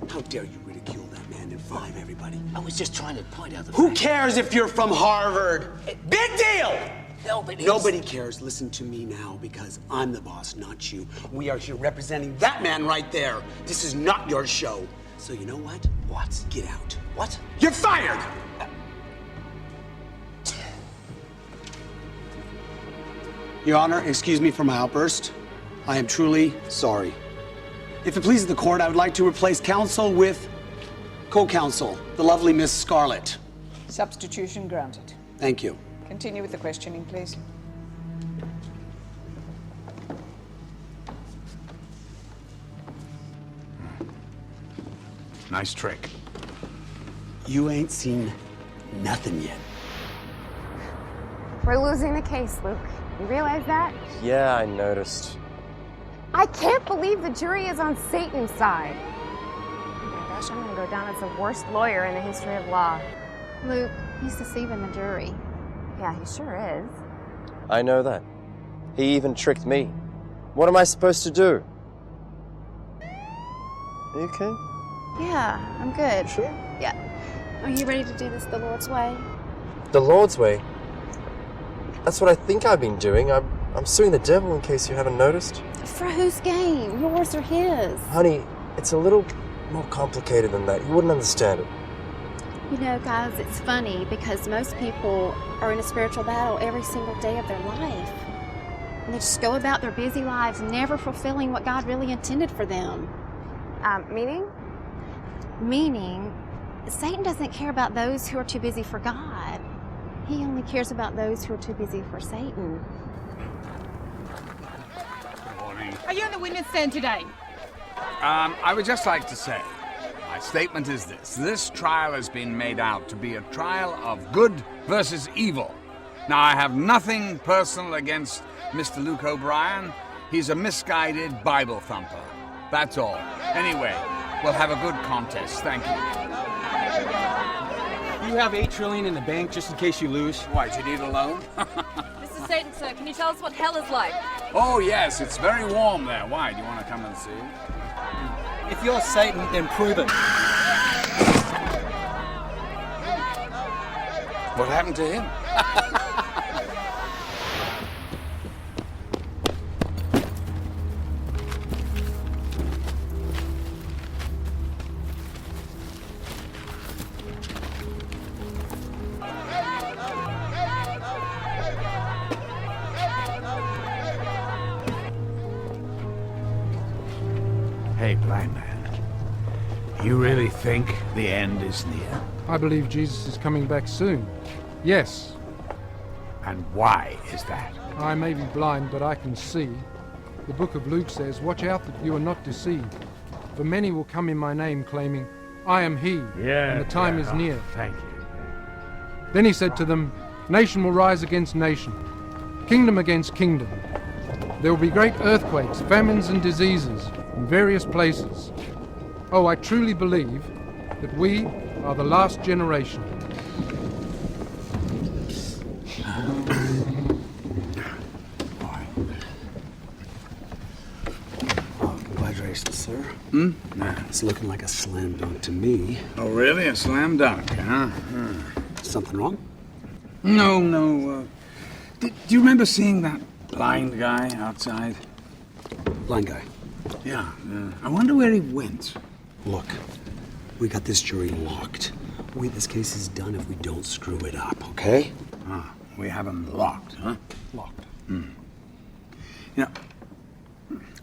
How dare you ridicule that man in front of everybody? I was just trying to point out the Who fact. cares if you're from Harvard? Big deal! Nobody cares. Listen to me now, because I'm the boss, not you. We are here representing that man right there. This is not your show. So you know what? What? Get out. What? You're fired! Your Honor, excuse me for my outburst. I am truly sorry. If it pleases the court, I would like to replace counsel with co-counsel, the lovely Miss Scarlett. Substitution granted. Thank you. Continue with the questioning, please. Nice trick. You ain't seen nothing yet. We're losing the case, Luke. You realize that? Yeah, I noticed. I can't believe the jury is on Satan's side. Oh my gosh, I'm gonna go down as the worst lawyer in the history of law. Luke, he's deceiving the jury. Yeah, he sure is. I know that. He even tricked me. What am I supposed to do? Are you okay? Yeah, I'm good. Sure? Yeah. Are you ready to do this the Lord's way? The Lord's way? That's what I think I've been doing. I'm suing the devil, in case you haven't noticed. For whose gain? Yours or his? Honey, it's a little more complicated than that. You wouldn't understand it. You know, guys, it's funny because most people are in a spiritual battle every single day of their life. And they just go about their busy lives, never fulfilling what God really intended for them. Meaning? Meaning, Satan doesn't care about those who are too busy for God. He only cares about those who are too busy for Satan. Good morning. Are you on the witness stand today? I would just like to say, my statement is this. This trial has been made out to be a trial of good versus evil. Now, I have nothing personal against Mr. Luke O'Brien. He's a misguided Bible thumper. That's all. Anyway, we'll have a good contest. Thank you. You have $8 trillion in the bank just in case you lose. Why, do you need a loan? Mr. Satan, sir, can you tell us what hell is like? Oh, yes, it's very warm there. Why? Do you want to come and see? If you're Satan, then prove it. What happened to him? Hey, blind man. You really think the end is near? I believe Jesus is coming back soon. Yes. And why is that? I may be blind, but I can see. The book of Luke says, "Watch out that you are not deceived. For many will come in my name, claiming, 'I am he,' and the time is near." Thank you. Then he said to them, Nation will rise against nation, kingdom against kingdom. There will be great earthquakes, famines, and diseases in various places. Oh, I truly believe that we are the last generation. Congratulations, sir. It's looking like a slam dunk to me. Oh, really? A slam dunk, huh? Something wrong? No. Do you remember seeing that blind guy outside? Blind guy. Yeah. I wonder where he went. Look, we got this jury locked. The way this case is done if we don't screw it up, okay? We have him locked, huh? Locked. You know,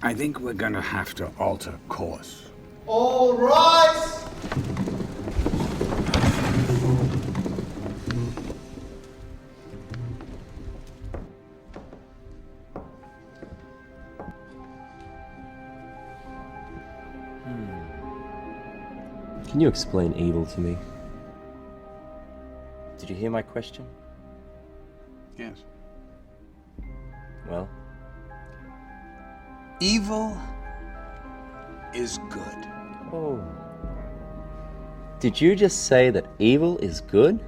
I think we're gonna have to alter course. All rise! Can you explain evil to me? Did you hear my question? Yes. Well? Evil is good. Oh. Did you just say that evil is good?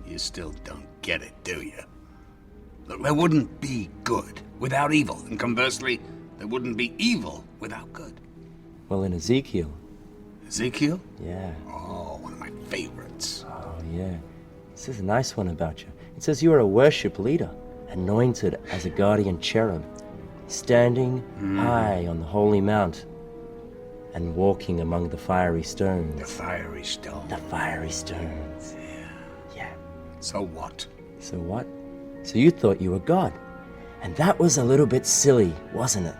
You still don't get it, do you? Look, there wouldn't be good without evil, and conversely, there wouldn't be evil without good. Well, in Ezekiel. Ezekiel? Yeah. Oh, one of my favorites. Oh, yeah. It says a nice one about you. It says you are a worship leader, anointed as a guardian cherub, standing high on the holy mount and walking among the fiery stones. The fiery stones. The fiery stones. Yeah. So what? So what? So you thought you were God. And that was a little bit silly, wasn't it?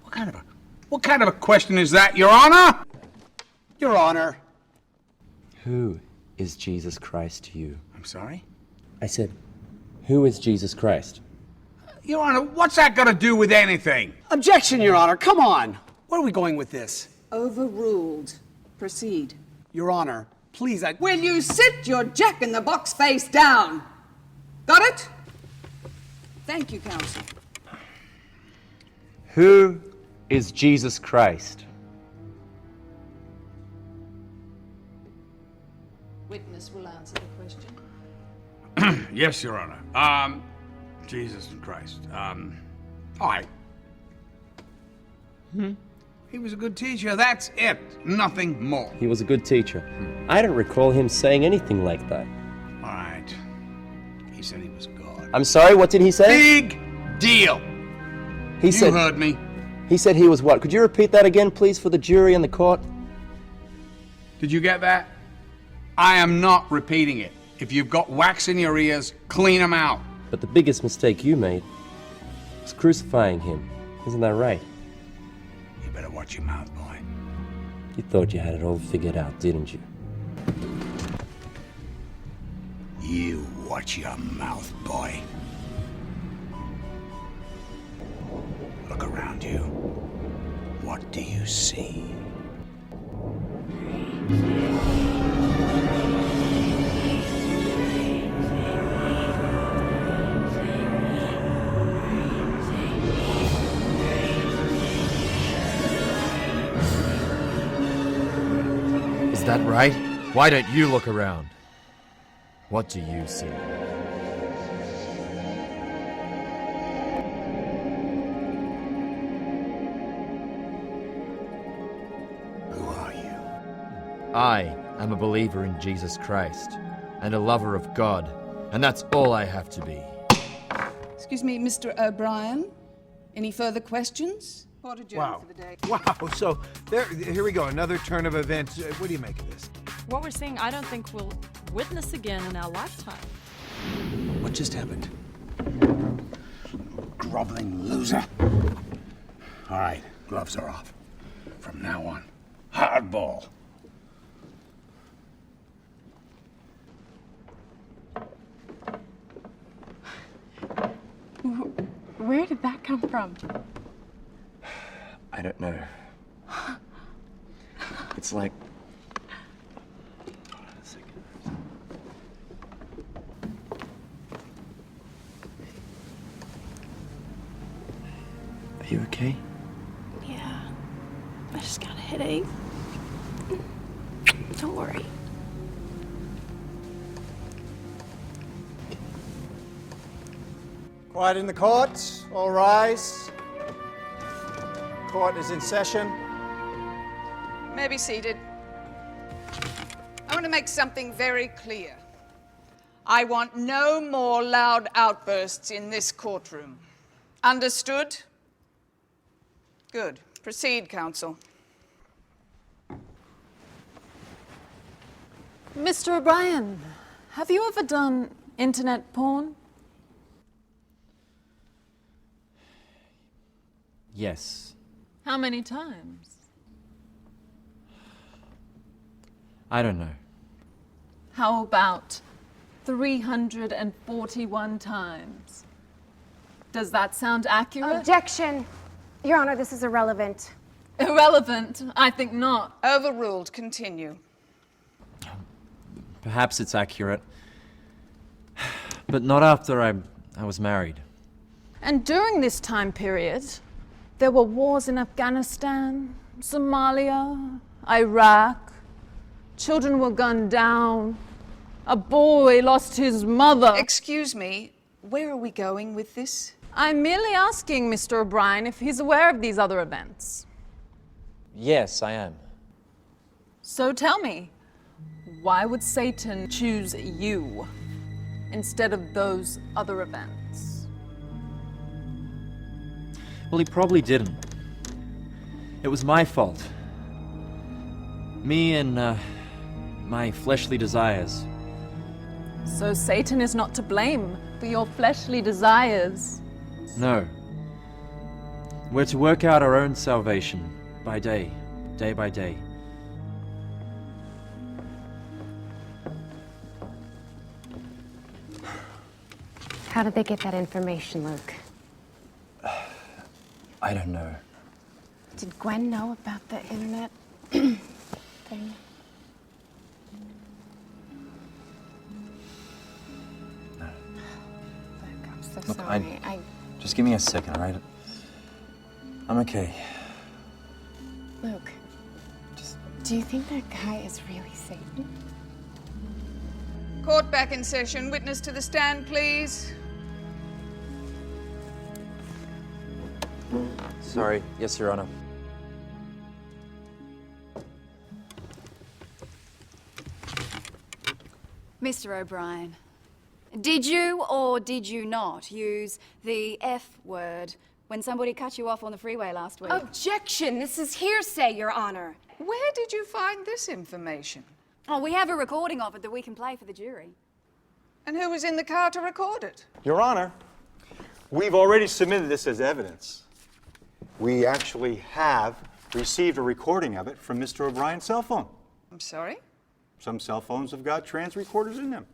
What kind of a question is that, Your Honor? Your Honor. Who is Jesus Christ to you? I'm sorry? I said, who is Jesus Christ? Your Honor, what's that got to do with anything? Objection, Your Honor. Come on. Where are we going with this? Overruled. Proceed. Your Honor, please, Will you sit your jack-in-the-box face down? Got it? Thank you, counsel. Who is Jesus Christ? Witness will answer the question. Yes, Your Honor. Jesus Christ. All right. He was a good teacher, that's it. Nothing more. He was a good teacher. I don't recall him saying anything like that. All right. He said he was God. I'm sorry, what did he say? Big deal. He said, you heard me. He said he was what? Could you repeat that again, please, for the jury and the court? Did you get that? I am not repeating it. If you've got wax in your ears, clean them out. But the biggest mistake you made was crucifying him. Isn't that right? You better watch your mouth, boy. You thought you had it all figured out, didn't you? You watch your mouth, boy. Look around you. What do you see? Is that right? Why don't you look around? What do you see? I am a believer in Jesus Christ and a lover of God, and that's all I have to be. Excuse me, Mr. O'Brien. Any further questions? Court adjourned Wow. for the day. Wow, so here we go, another turn of events. What do you make of this? What we're seeing, I don't think we'll witness again in our lifetime. What just happened? Groveling loser. All right, gloves are off. From now on, hardball. Where did that come from? I don't know. It's like... okay? Yeah. I just got a headache. Don't worry. Quiet in the court. All rise. Court is in session. May be seated. I want to make something very clear. I want no more loud outbursts in this courtroom. Understood? Good. Proceed, counsel. Mr. O'Brien, have you ever done internet porn? Yes. How many times? I don't know. How about 341 times? Does that sound accurate? Objection! Your Honor, this is irrelevant. Irrelevant? I think not. Overruled. Continue. Perhaps it's accurate. But not after I was married. And during this time period, there were wars in Afghanistan, Somalia, Iraq. Children were gunned down. A boy lost his mother. Excuse me, where are we going with this? I'm merely asking Mr. O'Brien if he's aware of these other events. Yes, I am. So tell me, why would Satan choose you instead of those other events? Well, he probably didn't. It was my fault. Me and, my fleshly desires. So Satan is not to blame for your fleshly desires. No. We're to work out our own salvation by day by day. How did they get that information, Luke? I don't know. Did Gwen know about the internet thing? No. Luke, I'm so Look, sorry. Just give me a second, all right? I'm okay. Luke, do you think that guy is really Satan? Court back in session. Witness to the stand, please. Sorry. Yes, Your Honor. Mr. O'Brien, did you or did you not use the F word when somebody cut you off on the freeway last week? Objection! This is hearsay, Your Honor. Where did you find this information? Oh, we have a recording of it that we can play for the jury. And who was in the car to record it? Your Honor, we've already submitted this as evidence. We actually have received a recording of it from Mr. O'Brien's cell phone. I'm sorry? Some cell phones have got trans recorders in them.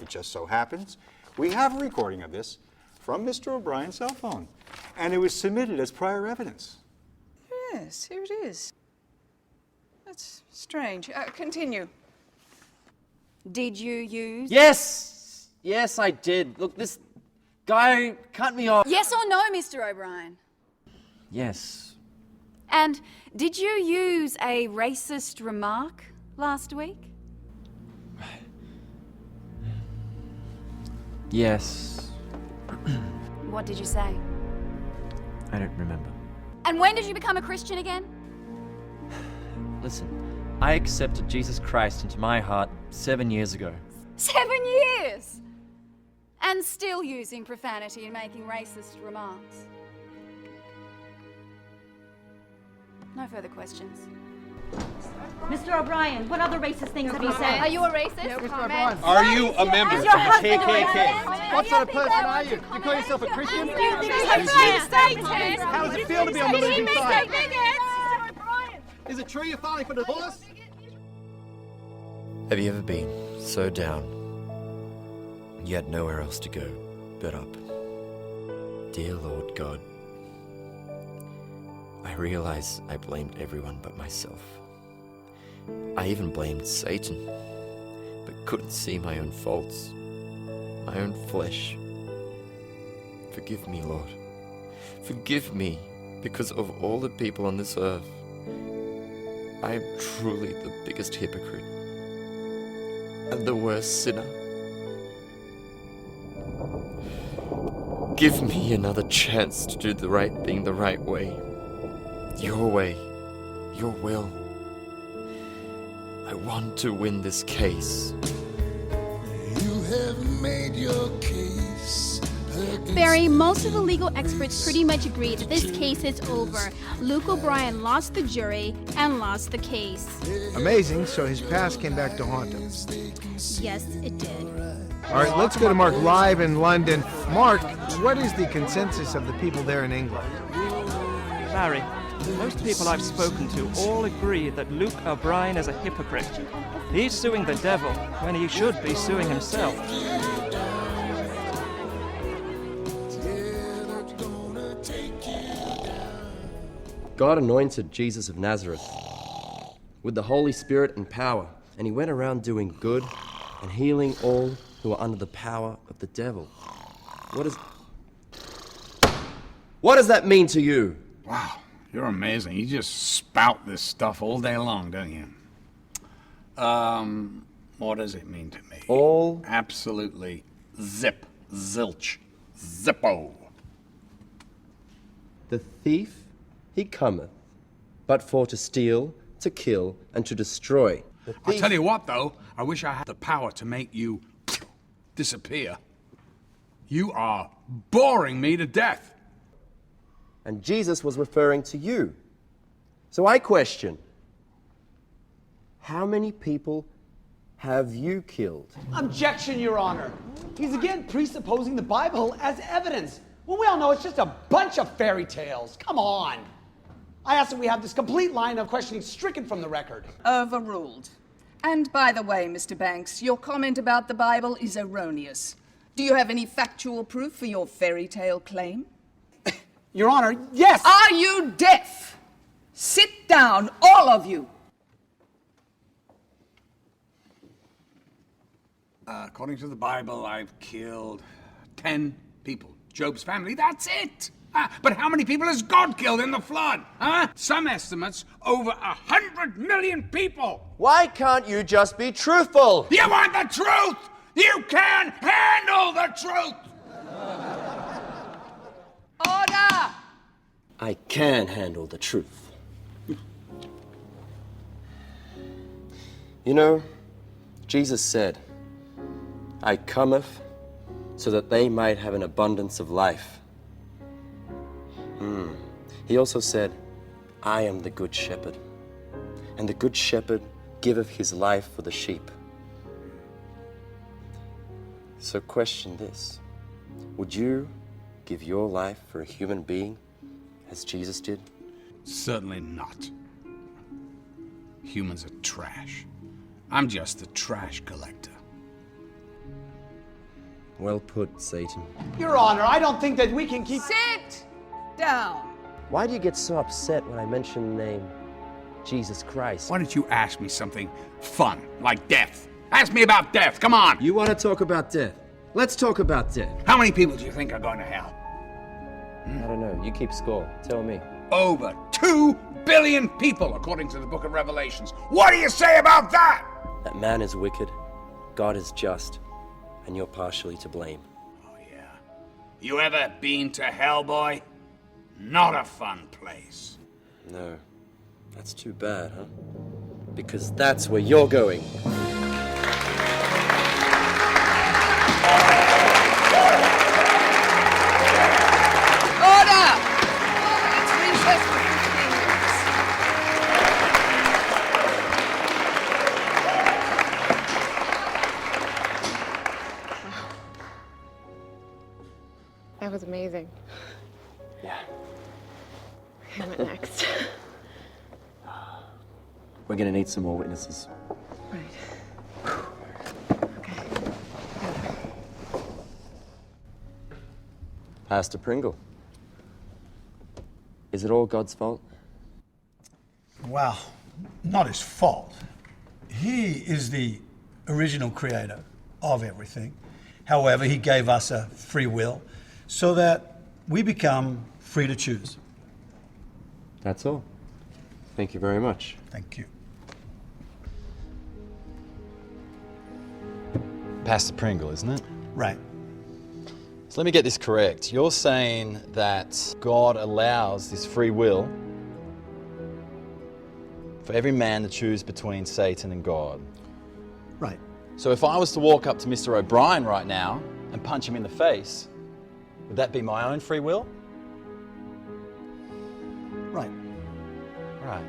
It just so happens we have a recording of this from Mr. O'Brien's cell phone, and it was submitted as prior evidence. Yes, here it is. That's strange. Continue. Did you use... Yes! Yes, I did. Look, this guy cut me off. Yes or no, Mr. O'Brien? Yes. And did you use a racist remark last week? Yes. What did you say? I don't remember. And when did you become a Christian again? Listen, I accepted Jesus Christ into my heart 7 years ago. 7 years! And still using profanity and making racist remarks. No further questions. Mr. O'Brien, what other racist things have you said? Are you a racist? No comment. Are you a member of Is your the husband a KKK? racist? What sort of person are you? You call yourself a Christian? How does it feel to be on the losing side? Is it true you're filing for divorce? Have you ever been so down, you had nowhere else to go but up? Dear Lord God, I realize I blamed everyone but myself. I even blamed Satan, but couldn't see my own faults, my own flesh. Forgive me, Lord. Forgive me because of all the people on this earth, I am truly the biggest hypocrite and the worst sinner. Give me another chance to do the right thing the right way. Your way, your will. I want to win this case. You have made your case. Barry, most of the legal experts pretty much agree that this case is over. Luke O'Brien lost the jury and lost the case. Amazing, so his past came back to haunt him. Yes, it did. All right, let's go to Mark live in London. Mark, what is the consensus of the people there in England? Barry, most people I've spoken to all agree that Luke O'Brien is a hypocrite. He's suing the devil when he should be suing himself. God anointed Jesus of Nazareth with the Holy Spirit and power, and he went around doing good and healing all who are under the power of the devil. What does that mean to you? Wow, you're amazing. You just spout this stuff all day long, don't you? What does it mean to me? All? Absolutely zip, zilch, zippo. The thief, he cometh, but for to steal, to kill, and to destroy. I'll tell you what, though, I wish I had the power to make you disappear. You are boring me to death. And Jesus was referring to you. So I question, how many people have you killed? Objection, Your Honor. He's again presupposing the Bible as evidence. Well, we all know it's just a bunch of fairy tales. Come on. I ask that we have this complete line of questioning stricken from the record. Overruled. And by the way, Mr. Banks, your comment about the Bible is erroneous. Do you have any factual proof for your fairy tale claim? Your Honor, yes! Are you deaf? Sit down, all of you. According to the Bible, I've killed 10 people. Job's family, that's it. But how many people has God killed in the flood? Some estimates, over 100 million people. Why can't you just be truthful? You want the truth? You can't handle the truth! Order! I can handle the truth. You know, Jesus said, I cometh so that they might have an abundance of life. He also said, I am the good shepherd, and the good shepherd giveth his life for the sheep. So question this, would you give your life for a human being as Jesus did? Certainly not. Humans are trash. I'm just a trash collector. Well put, Satan. Your Honor, I don't think that we can keep... Sit down. Why do you get so upset when I mention the name Jesus Christ? Why don't you ask me something fun, like death? Ask me about death, come on! You want to talk about death? Let's talk about death. How many people do you think are going to hell? I don't know. You keep score. Tell me. Over 2 billion people, according to the book of Revelations. What do you say about that? That man is wicked, God is just, and you're partially to blame. Oh, yeah. You ever been to hell, boy? Not a fun place. No. That's too bad, huh? Because that's where you're going. Order! Let's recess for 15 minutes. That was amazing. Yeah. What next? We're gonna need some more witnesses. Right. Okay. Pastor Pringle, is it all God's fault? Well, not his fault. He is the original creator of everything. However, he gave us a free will so that we become free to choose. That's all. Thank you very much. Thank you. Pastor Pringle, isn't it? Right. So let me get this correct. You're saying that God allows this free will for every man to choose between Satan and God. Right. So if I was to walk up to Mr. O'Brien right now and punch him in the face, would that be my own free will? Right. Right.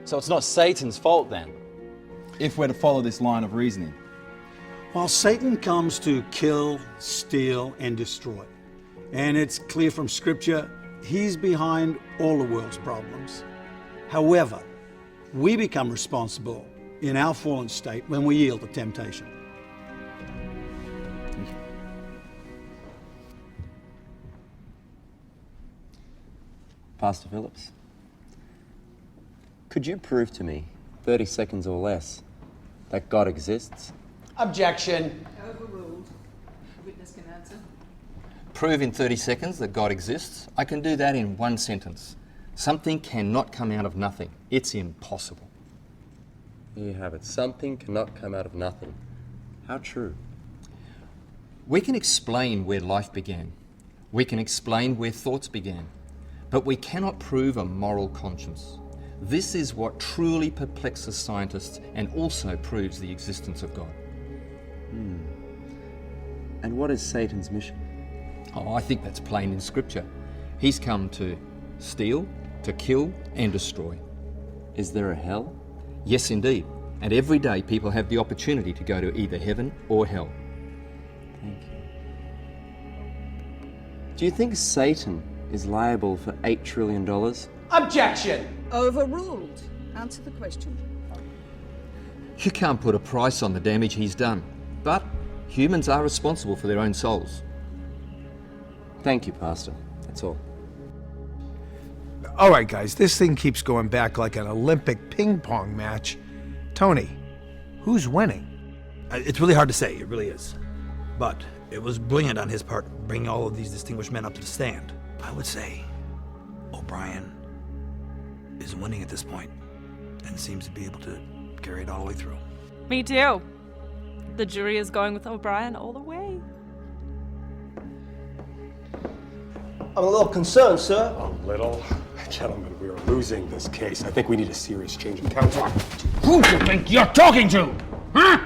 So it's not Satan's fault then, if we're to follow this line of reasoning. While Satan comes to kill, steal, and destroy, and it's clear from Scripture, he's behind all the world's problems. However, we become responsible in our fallen state when we yield to temptation. Pastor Phillips, could you prove to me, 30 seconds or less, that God exists? Objection. Overruled. Witness can answer. Prove in 30 seconds that God exists? I can do that in one sentence. Something cannot come out of nothing. It's impossible. There you have it. Something cannot come out of nothing. How true? We can explain where life began. We can explain where thoughts began. But we cannot prove a moral conscience. This is what truly perplexes scientists and also proves the existence of God. And what is Satan's mission? Oh, I think that's plain in Scripture. He's come to steal, to kill, and destroy. Is there a hell? Yes, indeed. And every day people have the opportunity to go to either heaven or hell. Thank you. Do you think Satan is liable for $8 trillion? Objection. Overruled. Answer the question. You can't put a price on the damage he's done, but humans are responsible for their own souls. Thank you, Pastor. That's all. All right, guys, this thing keeps going back like an Olympic ping pong match. Tony, who's winning? It's really hard to say, it really is. But it was brilliant on his part, bringing all of these distinguished men up to the stand. I would say O'Brien is winning at this point and seems to be able to carry it all the way through. Me too. The jury is going with O'Brien all the way. I'm a little concerned, sir. A little? Gentlemen, we are losing this case. I think we need a serious change in counsel. Who do you think you're talking to? Huh?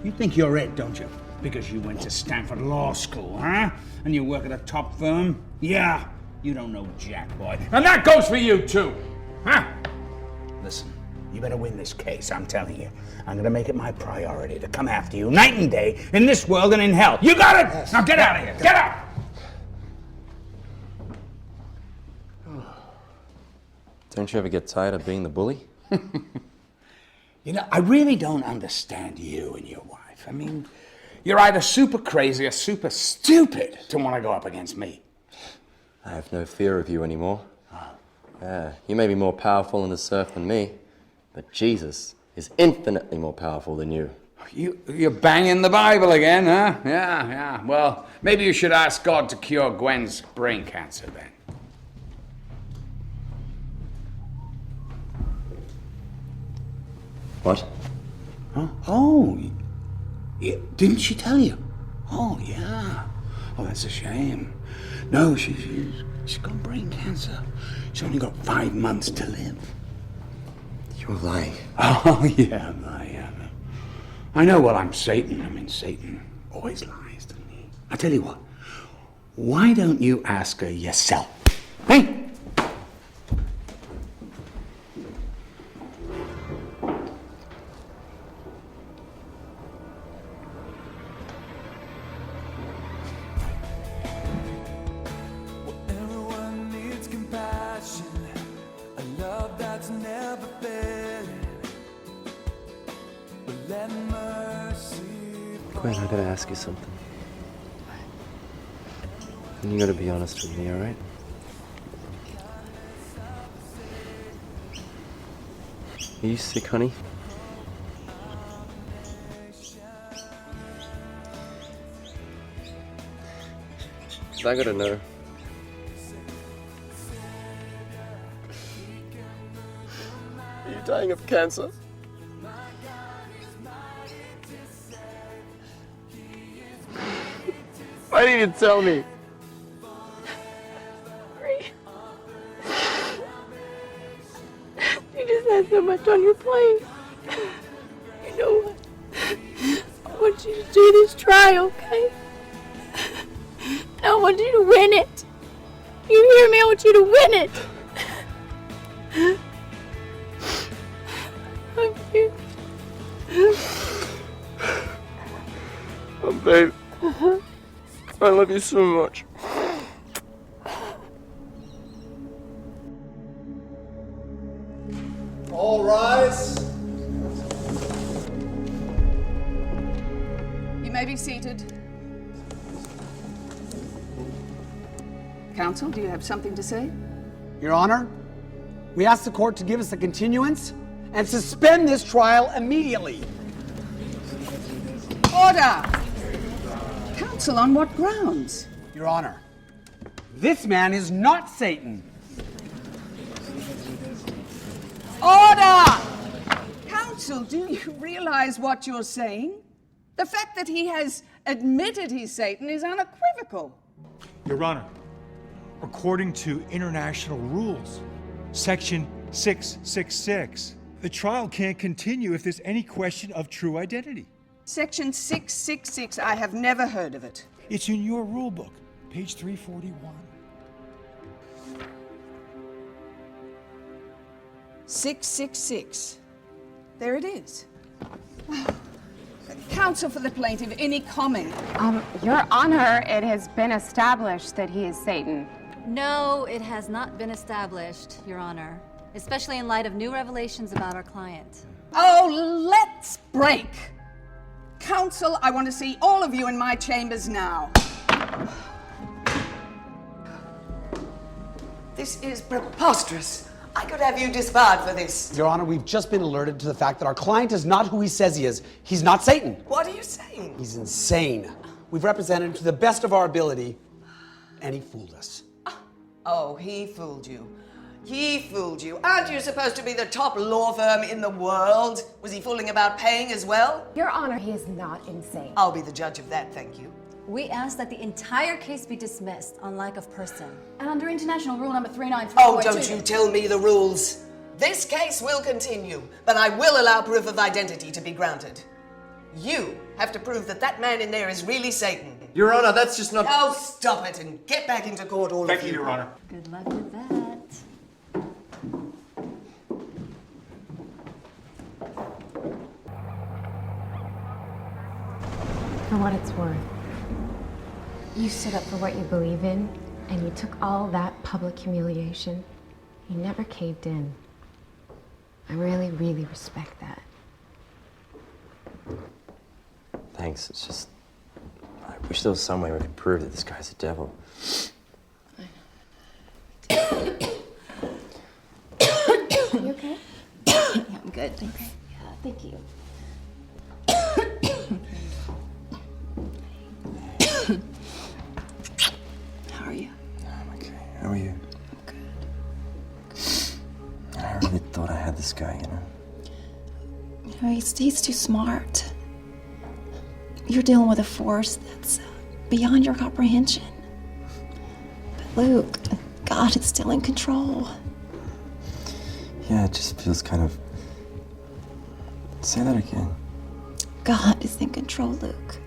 You think you're it, don't you? Because you went to Stanford Law School, huh? And you work at a top firm? Yeah, you don't know jack, boy. And that goes for you, too. Huh? Listen, you better win this case, I'm telling you. I'm gonna make it my priority to come after you night and day in this world and in hell. You got it? Yes. Now get out of here. Get out! Don't you ever get tired of being the bully? You know, I really don't understand you and your wife. I mean, you're either super crazy or super stupid to want to go up against me. I have no fear of you anymore. You may be more powerful in the surf than me, but Jesus is infinitely more powerful than you. You're banging the Bible again, huh? Yeah. Well, maybe you should ask God to cure Gwen's brain cancer then. What? Huh? Oh, yeah. Didn't she tell you? Oh, yeah. Oh, that's a shame. No, she's got brain cancer. She's only got 5 months to live. You're lying. Oh, yeah, I am. I know, well, I'm Satan. I mean, Satan always lies, doesn't he? I tell you what, why don't you ask her yourself? Hey! Gwen, I gotta ask you something. And you gotta be honest with me, alright? Are you sick, honey? I gotta know. Are you dying of cancer? Why didn't you tell me? You just had so much on your plate. You know what? I want you to do this trial, okay? And I want you to win it. You hear me? I want you to win it. Thank you. Oh, babe. I love you so much. All rise. You may be seated. Counsel, do you have something to say? Your Honor, we ask the court to give us a continuance and suspend this trial immediately. Order! Counsel, on what grounds? Your Honor, this man is not Satan. Order! Counsel, do you realize what you're saying? The fact that he has admitted he's Satan is unequivocal. Your Honor, according to international rules, Section 666, the trial can't continue if there's any question of true identity. Section 666, I have never heard of it. It's in your rule book, page 341. 666. There it is. Counsel for the plaintiff, any comment? Your Honor, it has been established that he is Satan. No, it has not been established, Your Honor, especially in light of new revelations about our client. Oh, let's break. Counsel, I want to see all of you in my chambers now. This is preposterous. I could have you disbarred for this. Your Honor, we've just been alerted to the fact that our client is not who he says he is. He's not Satan. What are you saying? He's insane. We've represented him to the best of our ability, and he fooled us. Oh, he fooled you. He fooled you. Aren't you supposed to be the top law firm in the world? Was he fooling about paying as well? Your Honor, he is not insane. I'll be the judge of that, thank you. We ask that the entire case be dismissed on lack of person. And under international rule number 393.2... Oh, don't you tell me the rules. This case will continue, but I will allow proof of identity to be granted. You have to prove that that man in there is really Satan. Your Honor, that's just not... Oh, stop it and get back into court, all of you. Thank you, Your Honor. Good luck with that. For what it's worth, you stood up for what you believe in, and you took all that public humiliation. You never caved in. I really, really respect that. Thanks. It's just, I wish there was some way we could prove that this guy's a devil. You okay? Yeah, I'm good. Thanks. Okay. Yeah, thank you. How are you? I'm okay. How are you? I'm good. I really thought I had this guy, you know? You know, he's too smart. You're dealing with a force that's beyond your comprehension. But Luke, God is still in control. Yeah, it just feels kind of... Say that again. God is in control, Luke.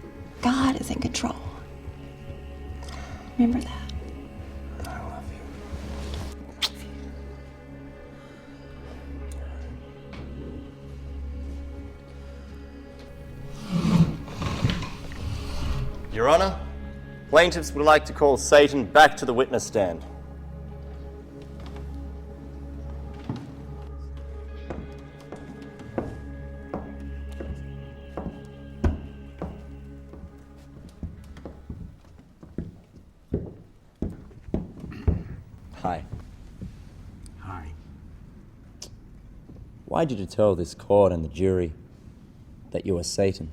God is in control. Remember that. I love you. Your Honor, plaintiffs would like to call Satan back to the witness stand. Hi. Hi. Why did you tell this court and the jury that you were Satan?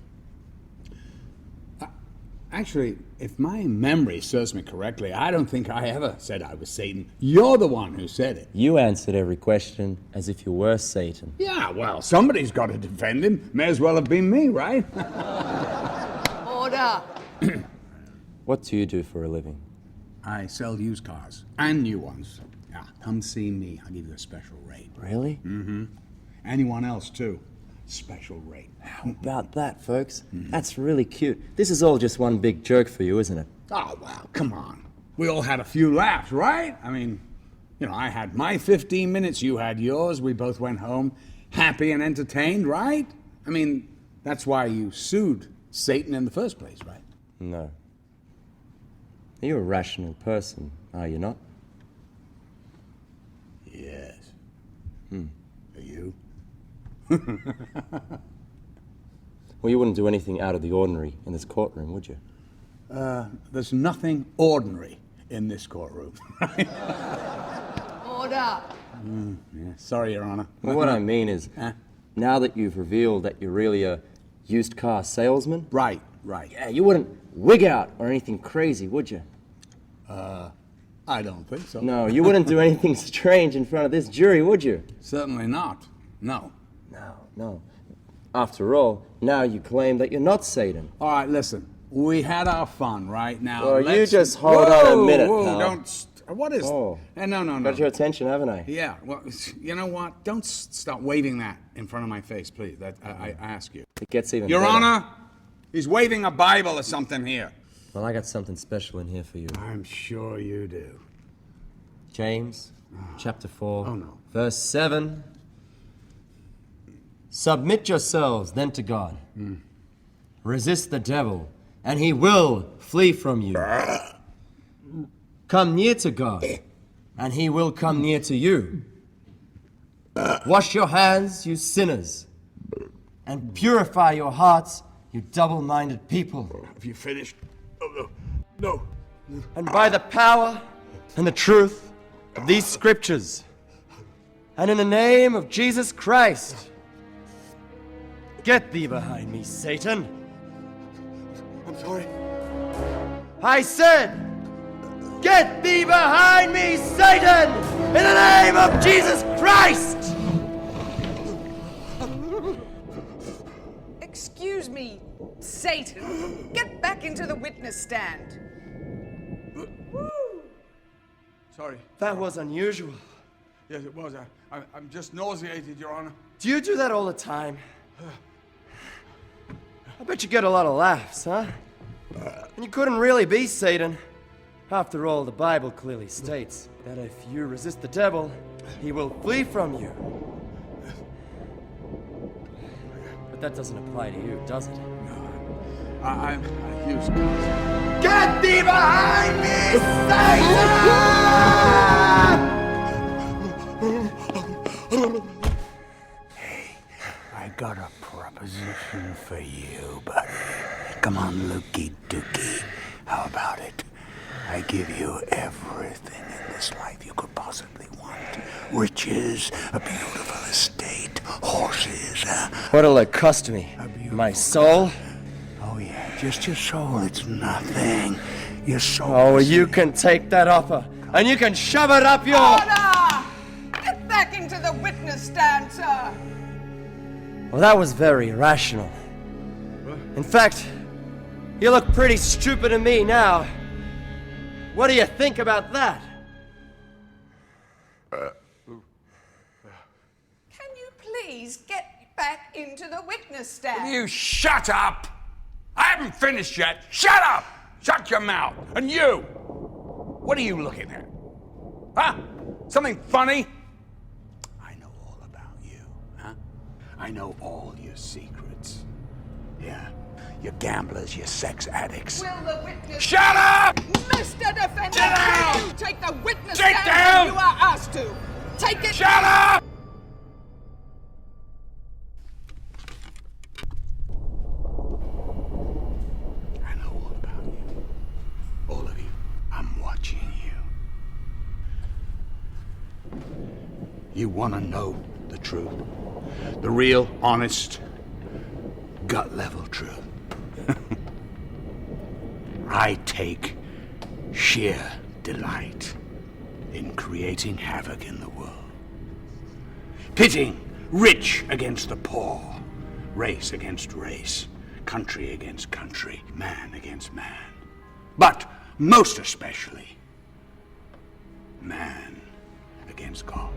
Actually, if my memory serves me correctly, I don't think I ever said I was Satan. You're the one who said it. You answered every question as if you were Satan. Yeah, well, somebody's got to defend him. May as well have been me, right? Order! What do you do for a living? I sell used cars. And new ones. Yeah, come see me. I'll give you a special rate. Really? Mm-hmm. Anyone else, too. Special rate. How about that, folks? That's really cute. This is all just one big joke for you, isn't it? Oh, well, come on. We all had a few laughs, right? I mean, you know, I had my 15 minutes, you had yours. We both went home happy and entertained, right? I mean, that's why you sued Satan in the first place, right? No. You're a rational person, are you not? Yes. Hmm. Are you? Well, you wouldn't do anything out of the ordinary in this courtroom, would you? There's nothing ordinary in this courtroom. Order! Yeah. Sorry, Your Honor. Well, what I mean is, now that you've revealed that you're really a used car salesman... Right. Yeah, you wouldn't wig out or anything crazy, would you? I don't think so. No, you wouldn't do anything strange in front of this jury, would you? Certainly not. No. No. After all, now you claim that you're not Satan. All right, listen. We had our fun, right? Now, Well, you let's... just hold on a minute, Whoa, pal. don't... What is... Oh. No. Got your attention, haven't I? Yeah, well, you know what? Don't start waving that in front of my face, please. I ask you. It gets even Your better. Honor, he's waving a Bible or something here. Well, I got something special in here for you. I'm sure you do. James, chapter 4, Oh, no. verse 7. Submit yourselves then to God. Resist the devil, and he will flee from you. Come near to God, and he will come near to you. Wash your hands, you sinners, and purify your hearts, you double-minded people. Have you finished? Oh, no. And by the power and the truth of these scriptures, and in the name of Jesus Christ, get thee behind me, Satan. I'm sorry. I said, get thee behind me, Satan, in the name of Jesus Christ. Excuse me, Satan. Get back into the witness stand. Sorry. That was unusual. Yes, it was. I'm just nauseated, Your Honor. Do you do that all the time? I bet you get a lot of laughs, huh? And you couldn't really be Satan. After all, the Bible clearly states that if you resist the devil, he will flee from you. But that doesn't apply to you, does it? No, I'm used to it. Get thee behind me, Satan! I got a proposition for you, buddy. Come on, Lukey Dookie. How about it? I give you everything in this life you could possibly want. Riches, a beautiful estate, horses. What'll it cost me? My soul? Oh, yeah, just your soul. It's nothing. Your soul. Oh, you can take that offer, and you can shove it up your... Order! Get back into the witness stand, sir. Well, that was very rational. In fact, you look pretty stupid to me now. What do you think about that? Can you please get back into the witness stand? You shut up! I haven't finished yet. Shut up! Shut your mouth. And you! What are you looking at? Huh? Something funny? I know all about you, huh? I know all your secrets. Yeah. Your gamblers, your sex addicts. Will the witness... Shut up! Mr. Defendant, Sit down! will you take the witness Sit stand down! when you are asked to? Take it... Shut up! I know all about you. All of you. I'm watching you. You want to know the truth. The real, honest, gut-level truth. I take sheer delight in creating havoc in the world. Pitting rich against the poor, race against race, country against country, man against man. But most especially, man against God.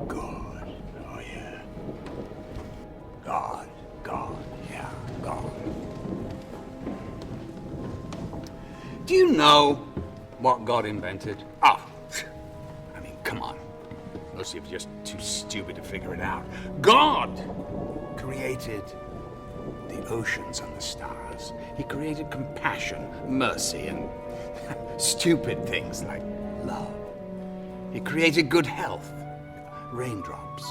God, oh yeah. God, yeah, God. Do you know what God invented? Oh, I mean, come on. Most of you are just too stupid to figure it out. God created the oceans and the stars. He created compassion, mercy, and stupid things like love. He created good health, raindrops,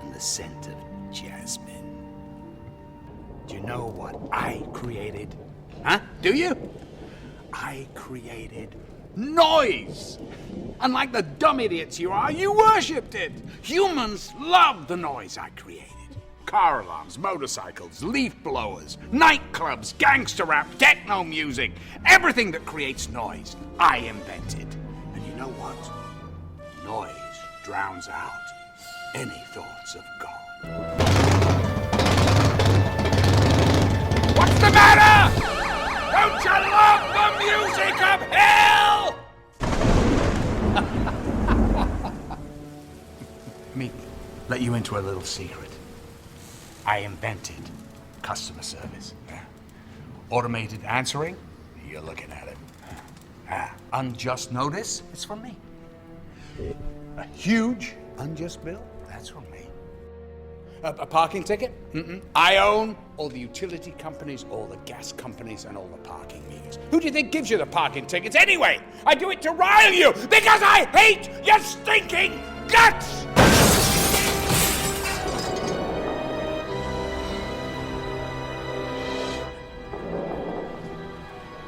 and the scent of jasmine. Do you know what I created? Huh? Do you? I created noise. And like the dumb idiots you are, you worshipped it. Humans love the noise I created. Car alarms, motorcycles, leaf blowers, nightclubs, gangster rap, techno music, everything that creates noise, I invented. And you know what? Noise drowns out any thoughts of God. What's the matter? Don't you love the music of hell? Let me let you into a little secret. I invented customer service. Automated answering, you're looking at it. Unjust notice, it's from me. A huge unjust bill, that's from me. A parking ticket? I own all the utility companies, all the gas companies, and all the parking meters. Who do you think gives you the parking tickets anyway? I do it to rile you because I hate your stinking guts!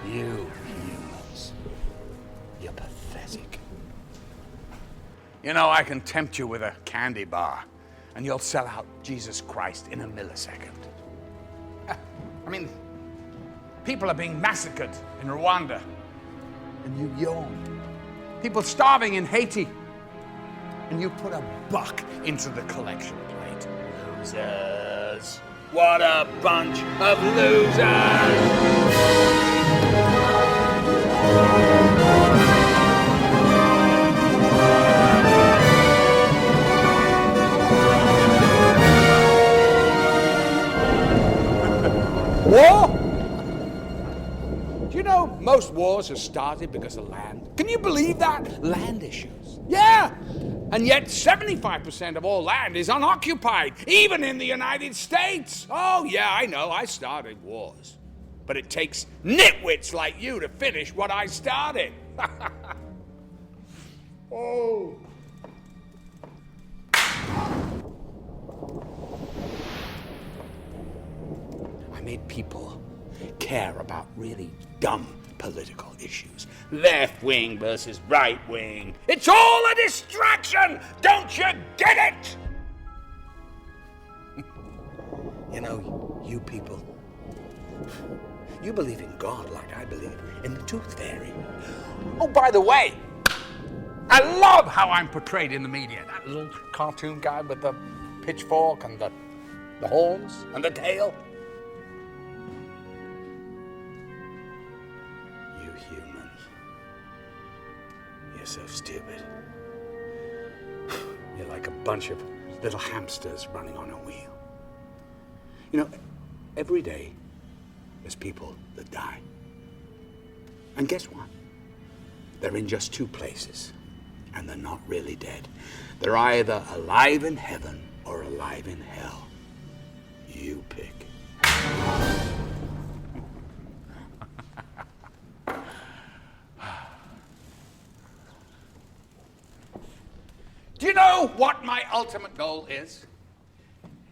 You humans, you're pathetic. You know, I can tempt you with a candy bar, and you'll sell out Jesus Christ in a millisecond. I mean, people are being massacred in Rwanda, and you yawn. People starving in Haiti, and you put a buck into the collection plate. Losers. What a bunch of losers! War? Do you know most wars are started because of land? Can you believe that? Land issues. Yeah! And yet 75% of all land is unoccupied, even in the United States. Oh, yeah, I know, I started wars. But it takes nitwits like you to finish what I started. Oh. I made people care about really dumb political issues. Left wing versus right wing. It's all a distraction! Don't you get it? You know, you people, you believe in God like I believe in the Tooth Fairy. Oh, by the way, I love how I'm portrayed in the media. That little cartoon guy with the pitchfork and the horns and the tail. You humans, you're so stupid. You're like a bunch of little hamsters running on a wheel. You know, every day there's people that die. And guess what? They're in just two places. And they're not really dead. They're either alive in heaven or alive in hell. You pick. Do you know what my ultimate goal is?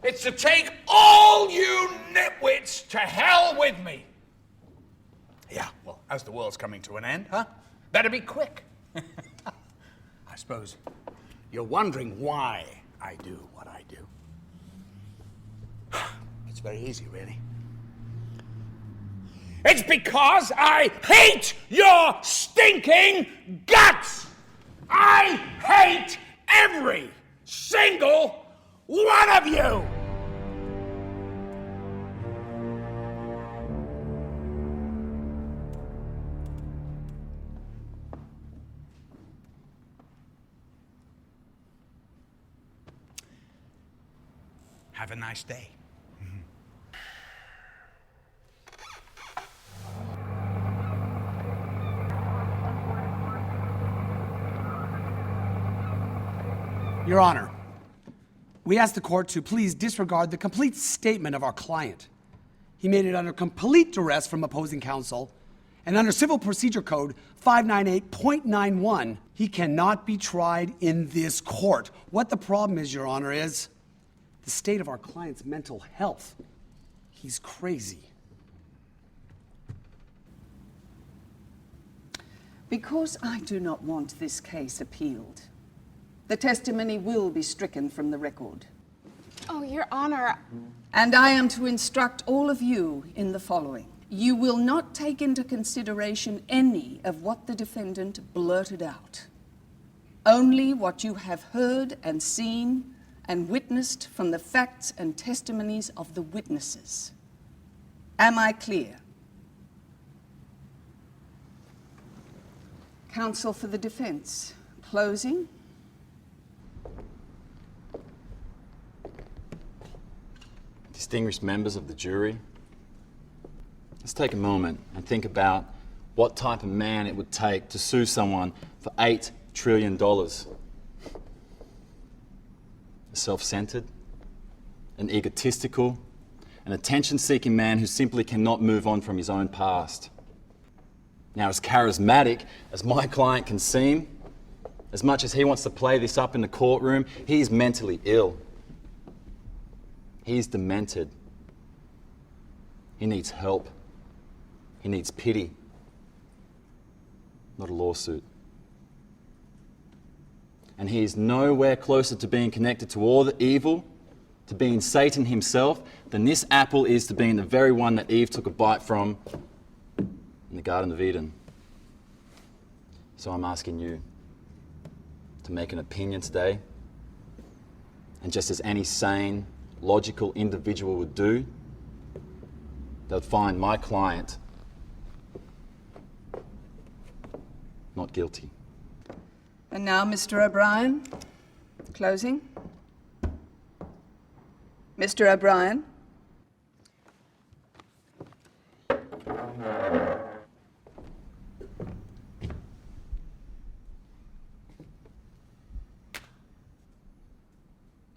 It's to take all you nitwits to hell with me. Yeah, well, as the world's coming to an end, huh? Better be quick. I suppose you're wondering why I do what I do. It's very easy, really. It's because I hate your stinking guts! I hate every single one of you! Have a nice day. Your Honor, we ask the court to please disregard the complete statement of our client. He made it under complete duress from opposing counsel, and under Civil Procedure Code 598.91, he cannot be tried in this court. What the problem is, Your Honor, is the state of our client's mental health. He's crazy. Because I do not want this case appealed, the testimony will be stricken from the record. Oh, Your Honor. And I am to instruct all of you in the following. You will not take into consideration any of what the defendant blurted out. Only what you have heard and seen and witnessed from the facts and testimonies of the witnesses. Am I clear? Counsel for the defense, closing. Distinguished members of the jury, let's take a moment and think about what type of man it would take to sue someone for $8 trillion. A self-centered, an egotistical, an attention-seeking man who simply cannot move on from his own past. Now, as charismatic as my client can seem, as much as he wants to play this up in the courtroom, he is mentally ill. He is demented. He needs help. He needs pity, not a lawsuit. And he is nowhere closer to being connected to all the evil, to being Satan himself, than this apple is to being the very one that Eve took a bite from in the Garden of Eden. So I'm asking you to make an opinion today, and just as any sane, logical individual would do, they'll find my client not guilty. And now, Mr. O'Brien, closing. Mr. O'Brien.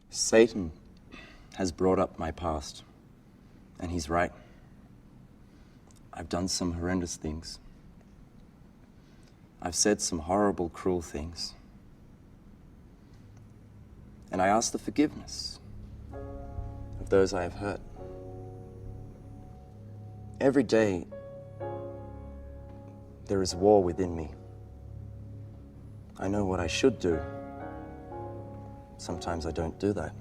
Satan has brought up my past, and he's right. I've done some horrendous things. I've said some horrible, cruel things. And I ask the forgiveness of those I have hurt. Every day, there is war within me. I know what I should do. Sometimes I don't do that.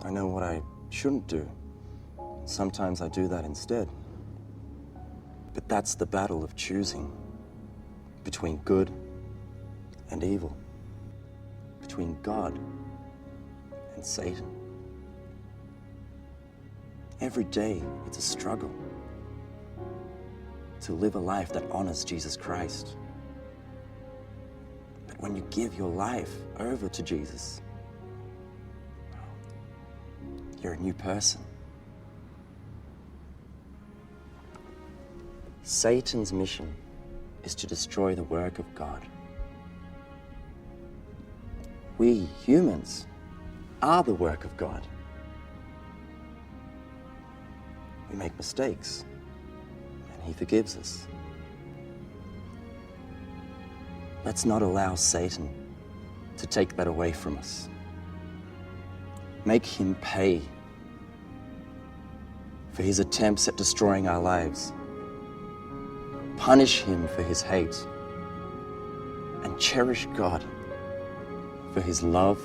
I know what I shouldn't do. Sometimes I do that instead. But that's the battle of choosing between good and evil, between God and Satan. Every day, it's a struggle to live a life that honors Jesus Christ. But when you give your life over to Jesus, you're a new person. Satan's mission is to destroy the work of God. We humans are the work of God. We make mistakes, and He forgives us. Let's not allow Satan to take that away from us. Make him pay for his attempts at destroying our lives. Punish him for his hate, and cherish God for his love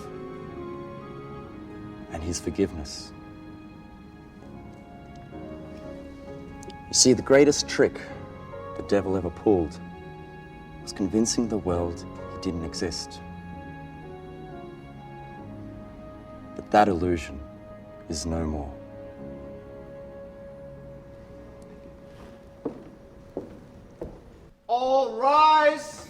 and his forgiveness. See, the greatest trick the devil ever pulled was convincing the world he didn't exist. But that illusion is no more. All rise!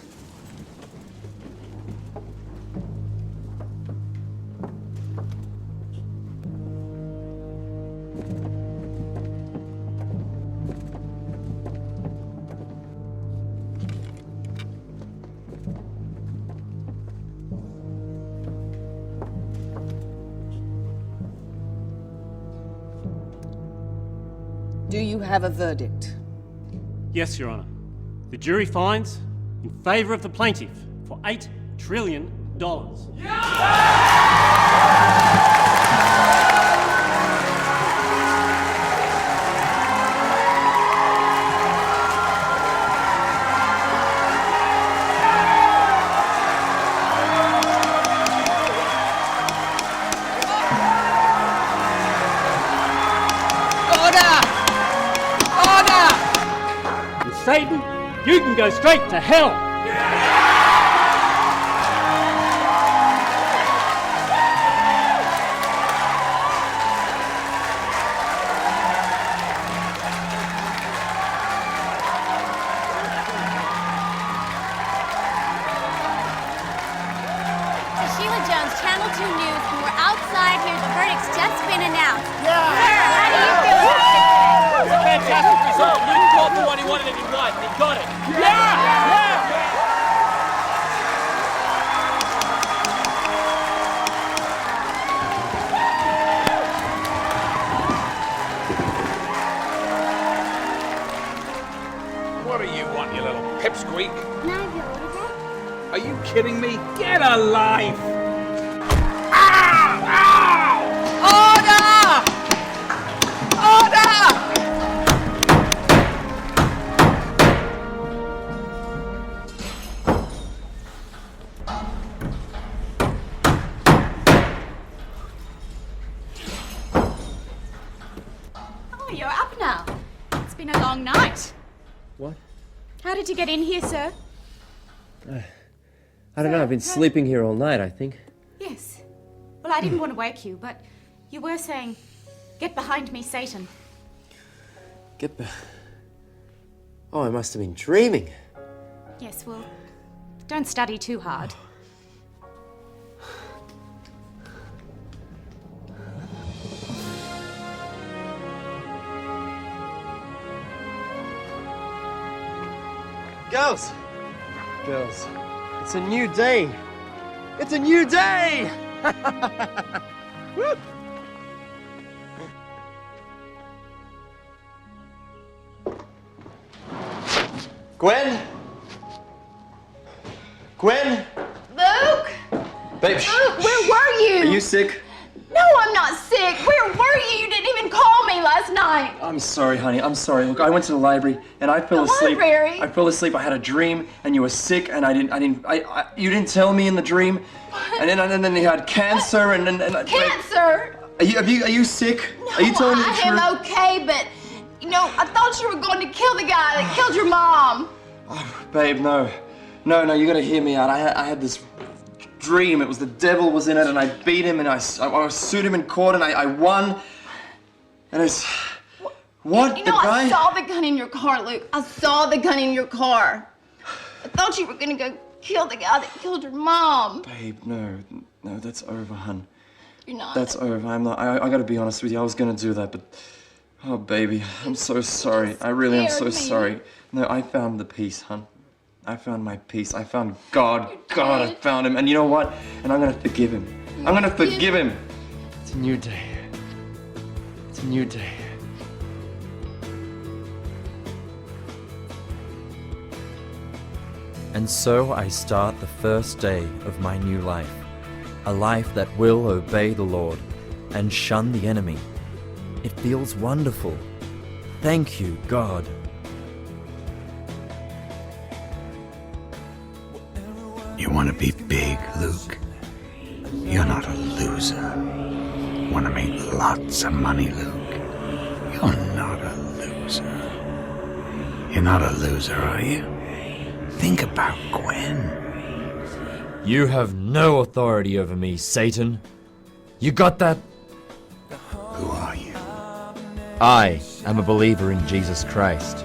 Do you have a verdict? Yes, Your Honour. The jury finds in favour of the plaintiff for $8 trillion. And Satan, you can go straight to hell. Sheila Jones, Channel 2 News, and we're outside here. The verdict's just been announced. Yeah! How do you feel about it? It's a fantastic result. Luke caught the one he wanted and he won. He got it. What do you want, you little pipsqueak? Can I have your autograph? Are you kidding me? Get a life! Order! Order! Oh, you're up now. It's been a long night. What? How did you get in here, sir? I don't know, I've been sleeping here all night, I think. Yes. Well, I didn't want to wake you, but you were saying, "Get behind me, Satan." Oh, I must have been dreaming. Yes, well, don't study too hard. Girls! Girls, it's a new day! It's a new day! Woo! Gwen? Gwen? Luke? Babe, Luke, where were you? are you sick? No, I'm not sick. Where were you? You didn't even call me last night. I'm sorry, honey. I'm sorry. Look, I went to the library and I fell asleep. library? I fell asleep. I had a dream and you were sick and you didn't tell me in the dream. And then you had cancer and Cancer? Are you sick? No, Are you telling me the I truth? am okay, but I thought you were going to kill the guy that killed your mom. Babe, no. No, you gotta hear me out. I had this dream. It was the devil was in it and I beat him and I sued him in court and I won. And it's... What? You The know, guy? I saw the gun in your car, Luke. I saw the gun in your car. I thought you were going to go kill the guy that killed your mom. Babe, no, that's over, hun. You're not. That's over. I'm not. I gotta be honest with you. I was gonna do that, but oh, baby, I'm so sorry. I really am so scared me. sorry. No, I found the peace, hun. I found my peace. I found God. God, I found him. And you know what? And I'm gonna forgive him. I'm gonna forgive him. It's a new day. It's a new day. And so I start the first day of my new life, a life that will obey the Lord and shun the enemy. It feels wonderful. Thank you, God. You want to be big, Luke? You're not a loser. Want to make lots of money, Luke? You're not a loser. You're not a loser, are you? Think about Gwen. You have no authority over me, Satan. You got that? Who are you? I am a believer in Jesus Christ.